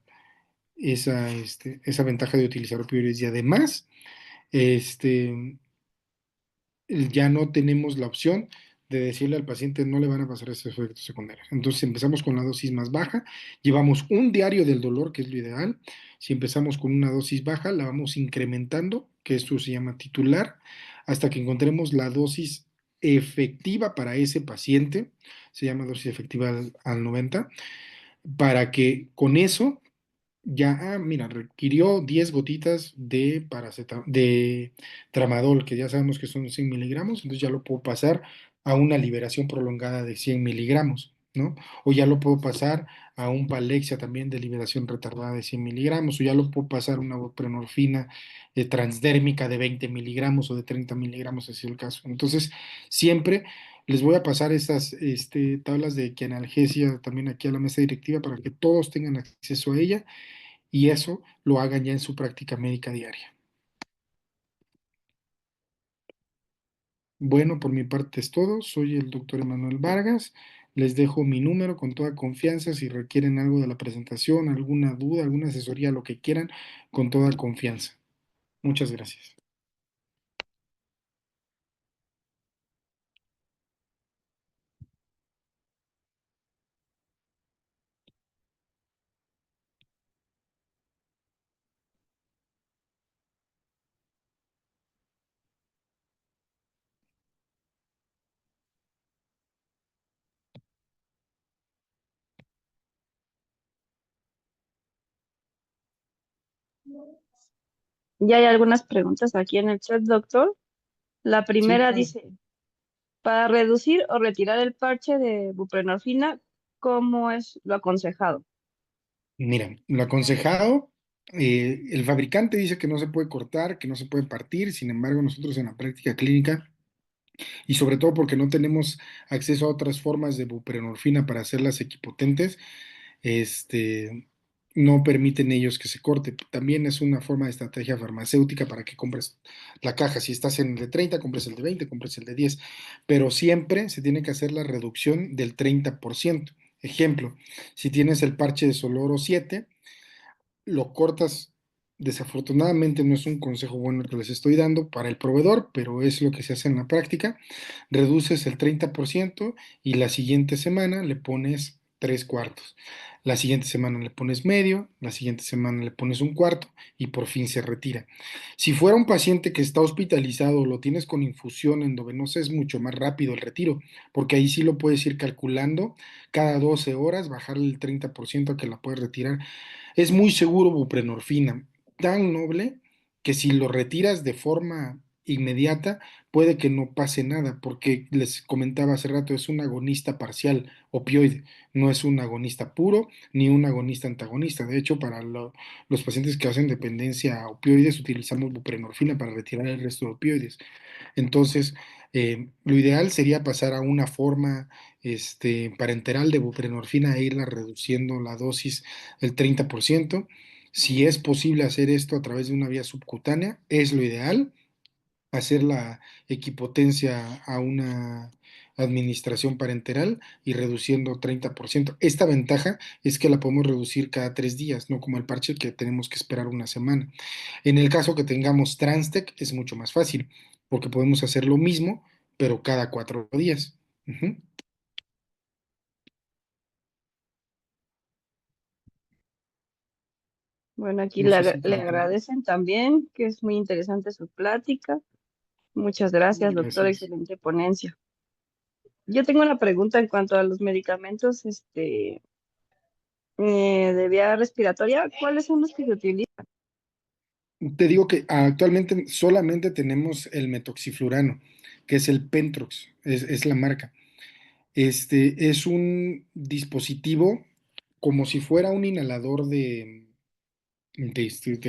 ventaja de utilizar opioides. Y además, este, ya no tenemos la opción de decirle al paciente no le van a pasar estos efectos secundarios. Entonces empezamos con la dosis más baja, llevamos un diario del dolor, que es lo ideal. Si empezamos con una dosis baja, la vamos incrementando, que esto se llama titular, hasta que encontremos la dosis efectiva para ese paciente, se llama dosis efectiva al 90, para que con eso ya, mira, requirió 10 gotitas de tramadol, que ya sabemos que son 100 miligramos, entonces ya lo puedo pasar a una liberación prolongada de 100 miligramos, ¿no? O ya lo puedo pasar a un Palexia también de liberación retardada de 100 miligramos, o ya lo puedo pasar a una buprenorfina transdérmica de 20 miligramos o de 30 miligramos, si es el caso. Entonces, siempre les voy a pasar estas tablas de analgesia también aquí a la mesa directiva para que todos tengan acceso a ella y eso lo hagan ya en su práctica médica diaria. Bueno, por mi parte es todo. Soy el doctor Emanuel Vargas. Les dejo mi número con toda confianza si requieren algo de la presentación, alguna duda, alguna asesoría, lo que quieran, con toda confianza. Muchas gracias. Ya hay algunas preguntas aquí en el chat, doctor. La Sí, primera claro. dice, para reducir o retirar el parche de buprenorfina, ¿cómo es lo aconsejado? Mira, lo aconsejado, el fabricante dice que no se puede cortar, que no se puede partir, sin embargo, nosotros en la práctica clínica y sobre todo porque no tenemos acceso a otras formas de buprenorfina para hacerlas equipotentes, este, no permiten ellos que se corte. También es una forma de estrategia farmacéutica para que compres la caja. Si estás en el de 30, compres el de 20, compres el de 10, pero siempre se tiene que hacer la reducción del 30%. Ejemplo, si tienes el parche de Soloro 7, lo cortas. Desafortunadamente no es un consejo bueno el que les estoy dando para el proveedor, pero es lo que se hace en la práctica. Reduces el 30% y la siguiente semana le pones tres cuartos. La siguiente semana le pones medio, la siguiente semana le pones un cuarto y por fin se retira. Si fuera un paciente que está hospitalizado o lo tienes con infusión endovenosa, es mucho más rápido el retiro, porque ahí sí lo puedes ir calculando cada 12 horas, bajarle el 30% a que la puedes retirar. Es muy seguro buprenorfina, tan noble que si lo retiras de forma inmediata, puede que no pase nada, porque les comentaba hace rato, es un agonista parcial opioide, no es un agonista puro ni un agonista antagonista. De hecho, para los pacientes que hacen dependencia a opioides, utilizamos buprenorfina para retirar el resto de opioides. Entonces, lo ideal sería pasar a una forma parenteral de buprenorfina e irla reduciendo la dosis el 30%. Si es posible hacer esto a través de una vía subcutánea, es lo ideal. Hacer la equipotencia a una administración parenteral y reduciendo 30%. Esta ventaja es que la podemos reducir cada 3 días, no como el parche que tenemos que esperar una semana. En el caso que tengamos Transtec es mucho más fácil, porque podemos hacer lo mismo, pero cada 4 días. Ujú. Bueno, aquí No sé si le faltó algo. agradecen también, que es muy interesante su plática. Muchas gracias, doctor. Gracias. Excelente ponencia. Yo tengo una pregunta en cuanto a los medicamentos, de vía respiratoria. ¿Cuáles son los que se utilizan? Te digo que actualmente solamente tenemos el metoxiflurano, que es el Pentrox, es la marca. Es un dispositivo como si fuera un inhalador de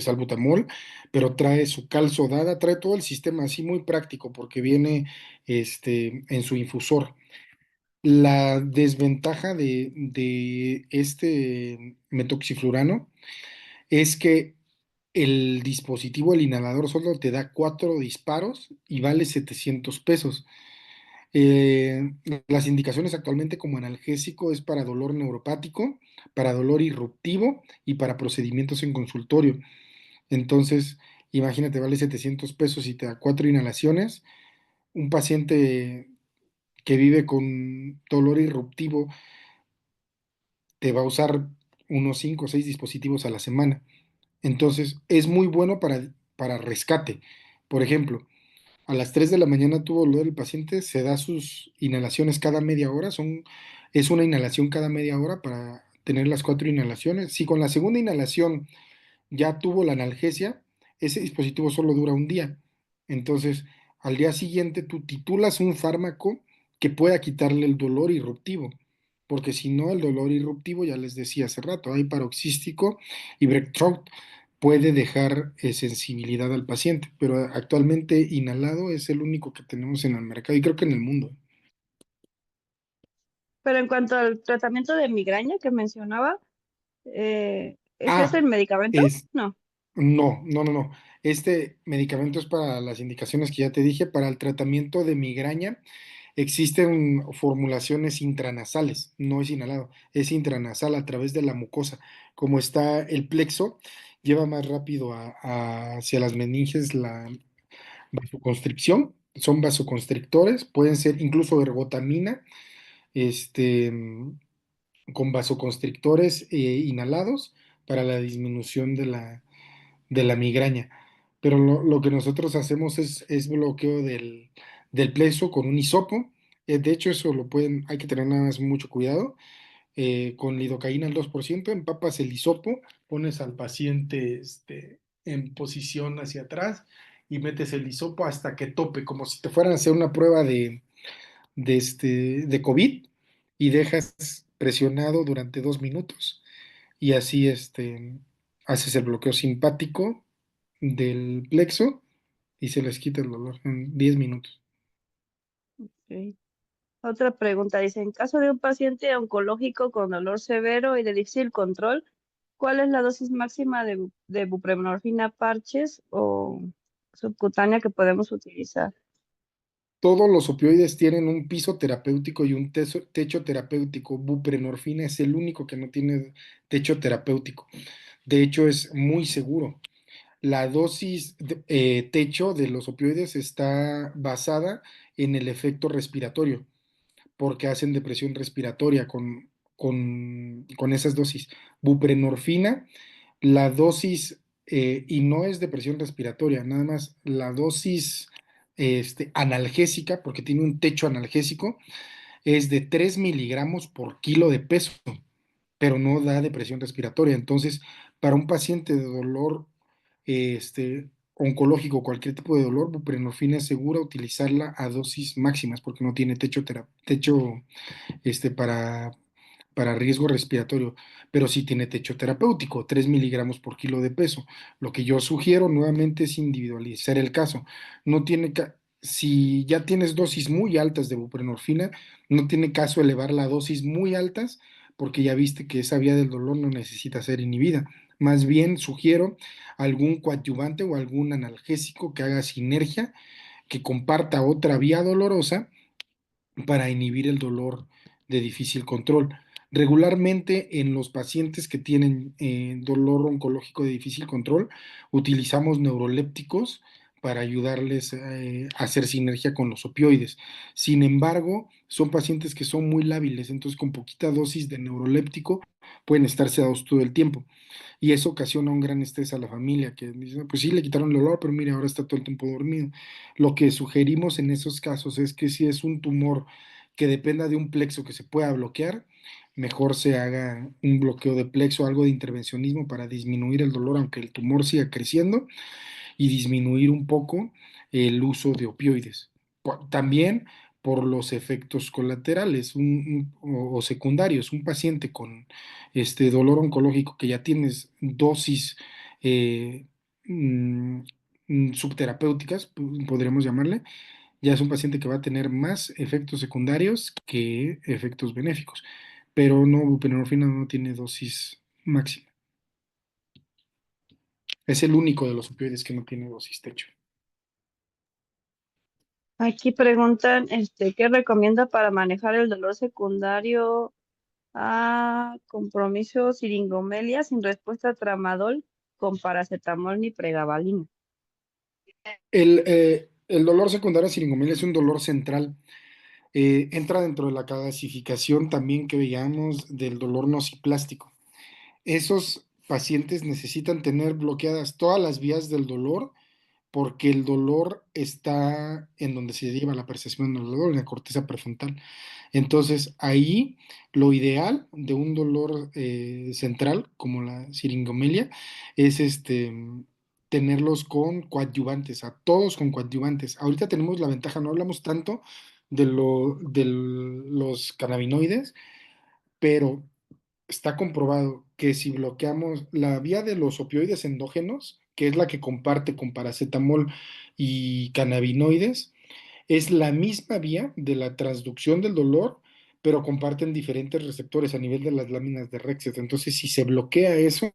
salbutamol, pero trae su cal sodada, trae todo el sistema así muy práctico porque viene en su infusor. La desventaja de este metoxiflurano es que el dispositivo, el inhalador, solo te da 4 disparos y vale 700 pesos. Eh, las indicaciones actualmente como analgésico es para dolor neuropático, para dolor irruptivo y para procedimientos en consultorio. Entonces, imagínate, vale 700 pesos y te da 4 inhalaciones. Un paciente que vive con dolor irruptivo te va a usar unos 5 o 6 dispositivos a la semana. Entonces, es muy bueno para rescate. Por ejemplo, a las 3 de la mañana tuvo dolor el paciente, se da sus inhalaciones cada media hora, es una inhalación cada media hora para tener las 4 inhalaciones. Si con la segunda inhalación ya tuvo la analgesia, ese dispositivo solo dura un día. Entonces, al día siguiente tú titulas un fármaco que pueda quitarle el dolor irruptivo, porque si no, el dolor irruptivo, ya les decía hace rato, hay paroxístico y breakthrough puede dejar sensibilidad al paciente, pero actualmente inhalado es el único que tenemos en el mercado y creo que en el mundo. Pero en cuanto al tratamiento de migraña que mencionaba, ¿es ese Ah, el medicamento? es, No. no, no, no, no. Este medicamento es para las indicaciones que ya te dije, para el tratamiento de migraña. Existen formulaciones intranasales, no es inhalado, es intranasal a través de la mucosa. Como está el plexo, lleva más rápido hacia las meninges la vasoconstricción, son vasoconstrictores, pueden ser incluso ergotamina, este, con vasoconstrictores inhalados para la disminución de la migraña. Pero lo que nosotros hacemos es bloqueo del plexo con un hisopo. De hecho, eso hay que tener nada más mucho cuidado. Con lidocaína al 2%, empapas el hisopo, pones al paciente en posición hacia atrás y metes el hisopo hasta que tope, como si te fueran a hacer una prueba de COVID y dejas presionado durante 2 minutos y así haces el bloqueo simpático del plexo y se les quita el dolor en 10 minutos. Ok. Otra pregunta dice, en caso de un paciente oncológico con dolor severo y de difícil control, ¿cuál es la dosis máxima de buprenorfina parches o subcutánea que podemos utilizar? Todos los opioides tienen un piso terapéutico y un techo terapéutico. Buprenorfina es el único que no tiene techo terapéutico. De hecho, es muy seguro. La dosis techo de los opioides está basada en el efecto respiratorio, porque hacen depresión respiratoria con esas dosis. Buprenorfina, la dosis, y no es depresión respiratoria, nada más la dosis analgésica, porque tiene un techo analgésico, es de 3 miligramos por kilo de peso, pero no da depresión respiratoria. Entonces, para un paciente de dolor oncológico, cualquier tipo de dolor, buprenorfina es segura utilizarla a dosis máximas porque no tiene techo para riesgo respiratorio, pero sí tiene techo terapéutico, 3 miligramos por kilo de peso. Lo que yo sugiero nuevamente es individualizar el caso. No tiene si ya tienes dosis muy altas de buprenorfina, no tiene caso elevar la dosis muy altas porque ya viste que esa vía del dolor no necesita ser inhibida. Más bien sugiero algún coadyuvante o algún analgésico que haga sinergia, que comparta otra vía dolorosa para inhibir el dolor de difícil control. Regularmente en los pacientes que tienen dolor oncológico de difícil control, utilizamos neurolépticos para ayudarles a hacer sinergia con los opioides. Sin embargo, son pacientes que son muy lábiles, entonces con poquita dosis de neuroléptico pueden estar sedados todo el tiempo. Y eso ocasiona un gran estrés a la familia, que dice, pues sí, le quitaron el olor, pero mire, ahora está todo el tiempo dormido. Lo que sugerimos en esos casos es que si es un tumor que dependa de un plexo que se pueda bloquear, mejor se haga un bloqueo de plexo, algo de intervencionismo para disminuir el dolor, aunque el tumor siga creciendo y disminuir un poco el uso de opioides. También por los efectos colaterales o secundarios. Un paciente con este dolor oncológico que ya tienes dosis eh, mm, subterapéuticas, podríamos llamarle, ya es un paciente que va a tener más efectos secundarios que efectos benéficos. Pero no, buprenorfina no tiene dosis máxima. Es el único de los opioides que no tiene dosis techo. Aquí preguntan, ¿qué recomienda para manejar el dolor secundario a compromiso siringomelia sin respuesta a tramadol con paracetamol ni pregabalina? El dolor secundario a siringomiela es un dolor central. Entra dentro de la clasificación también que veíamos del dolor nociplástico. Esos pacientes necesitan tener bloqueadas todas las vías del dolor porque el dolor está en donde se lleva la percepción del dolor, en la corteza prefrontal. Entonces, ahí lo ideal de un dolor central, como la siringomelia, es tenerlos con coadyuvantes, a todos con coadyuvantes. Ahorita tenemos la ventaja, no hablamos tanto de los cannabinoides, pero está comprobado que si bloqueamos la vía de los opioides endógenos, que es la que comparte con paracetamol y cannabinoides, es la misma vía de la transducción del dolor, pero comparten diferentes receptores a nivel de las láminas de Rexet. Entonces, si se bloquea eso,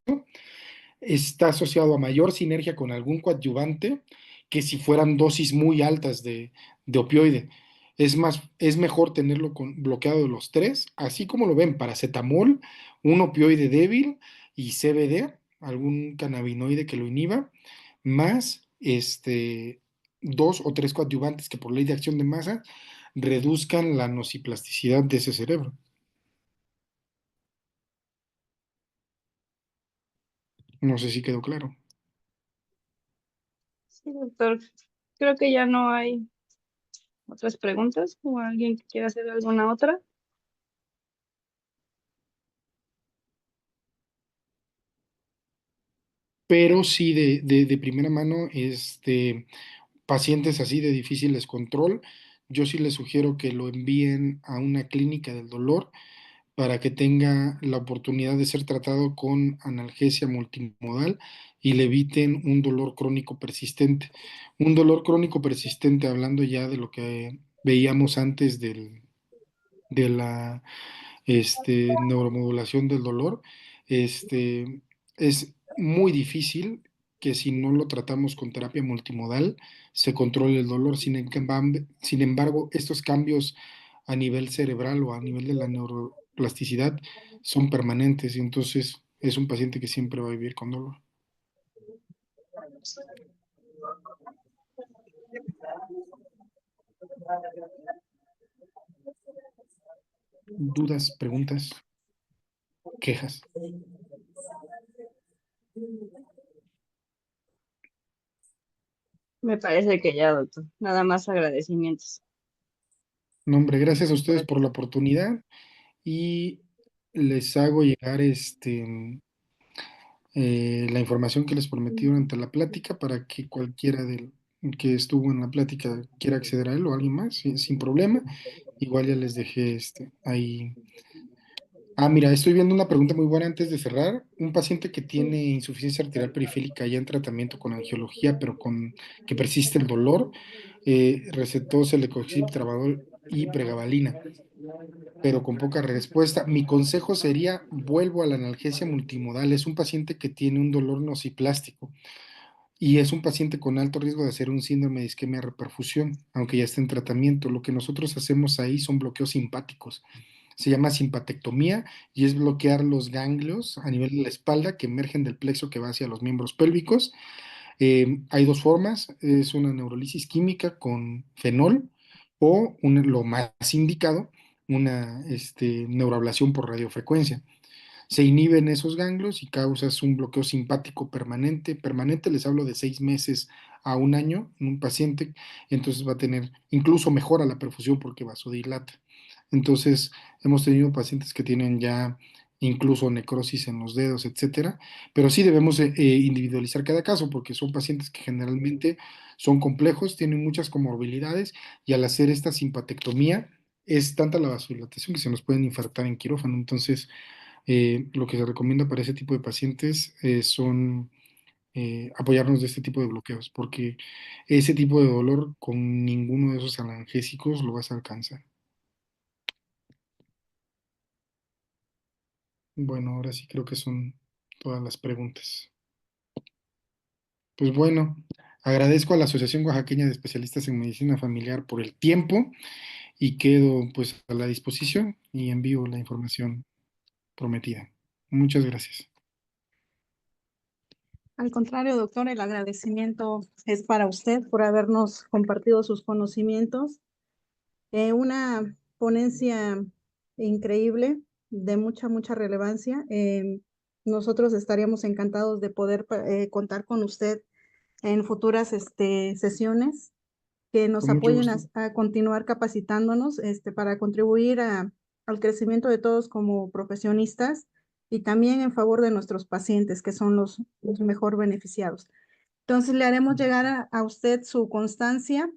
está asociado a mayor sinergia con algún coadyuvante que si fueran dosis muy altas de opioide. Es más, es mejor tenerlo bloqueado de los tres, así como lo ven, paracetamol, un opioide débil y CBD, algún cannabinoide que lo inhiba, más dos o tres coadyuvantes que por ley de acción de masa reduzcan la nociplasticidad de ese cerebro. No sé si quedó claro. Sí, doctor. Creo que ya no hay otras preguntas o alguien que quiera hacer alguna otra. Pero sí de primera mano, pacientes así de difícil descontrol, yo sí les sugiero que lo envíen a una clínica del dolor para que tenga la oportunidad de ser tratado con analgesia multimodal y le eviten un dolor crónico persistente. Un dolor crónico persistente, hablando ya de lo que veíamos antes de la neuromodulación del dolor, es muy difícil que si no lo tratamos con terapia multimodal se controle el dolor. Sin embargo, estos cambios a nivel cerebral o a nivel de la neuroplasticidad son permanentes y entonces es un paciente que siempre va a vivir con dolor. ¿Dudas, preguntas, quejas? Me parece que ya, doctor. Nada más agradecimientos. No, hombre, gracias a ustedes por la oportunidad y les hago llegar la información que les prometí durante la plática para que cualquiera del que estuvo en la plática quiera acceder a él o alguien más sin problema. Igual ya les dejé ahí Mira, estoy viendo una pregunta muy buena antes de cerrar. Un paciente que tiene insuficiencia arterial periférica ya en tratamiento con angiología, pero con que persiste el dolor, recetó celecoxib, tramadol y pregabalina, pero con poca respuesta. Mi consejo sería, vuelvo a la analgesia multimodal. Es un paciente que tiene un dolor nociplástico y es un paciente con alto riesgo de hacer un síndrome de isquemia reperfusión, aunque ya esté en tratamiento. Lo que nosotros hacemos ahí son bloqueos simpáticos. Se llama simpatectomía y es bloquear los ganglios a nivel de la espalda que emergen del plexo que va hacia los miembros pélvicos. Hay dos formas, es una neurolisis química con fenol o lo más indicado, una neuroablación por radiofrecuencia. Se inhiben esos ganglios y causas un bloqueo simpático permanente. Permanente les hablo de 6 meses a un año en un paciente, entonces va a tener, incluso mejora la perfusión porque vasodilata. Entonces, hemos tenido pacientes que tienen ya incluso necrosis en los dedos, etcétera, pero sí debemos individualizar cada caso porque son pacientes que generalmente son complejos, tienen muchas comorbilidades y al hacer esta simpatectomía es tanta la vasodilatación que se nos pueden infartar en quirófano. Entonces, lo que se recomienda para ese tipo de pacientes son apoyarnos de este tipo de bloqueos, porque ese tipo de dolor con ninguno de esos analgésicos lo vas a alcanzar. Bueno, ahora sí creo que son todas las preguntas. Pues bueno, agradezco a la Asociación Oaxaqueña de Especialistas en Medicina Familiar por el tiempo y quedo pues a la disposición y envío la información prometida. Muchas gracias. Al contrario, doctor, el agradecimiento es para usted por habernos compartido sus conocimientos. Una ponencia increíble, de mucha relevancia. Nosotros estaríamos encantados de poder contar con usted en futuras sesiones que nos Con mucho apoyen gusto. a continuar capacitándonos para contribuir al crecimiento de todos como profesionistas y también en favor de nuestros pacientes, que son los mejor beneficiados. Entonces, le haremos llegar a usted su constancia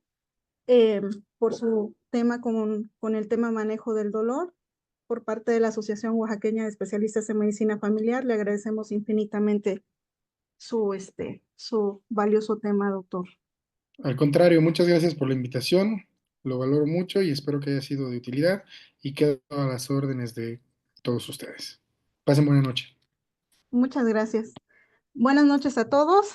eh, por su tema con el tema manejo del dolor. Por parte de la Asociación Oaxaqueña de Especialistas en Medicina Familiar, le agradecemos infinitamente su valioso tema, doctor. Al contrario, muchas gracias por la invitación, lo valoro mucho y espero que haya sido de utilidad y quedo a las órdenes de todos ustedes. Pasen buena noche. Muchas gracias. Buenas noches a todos.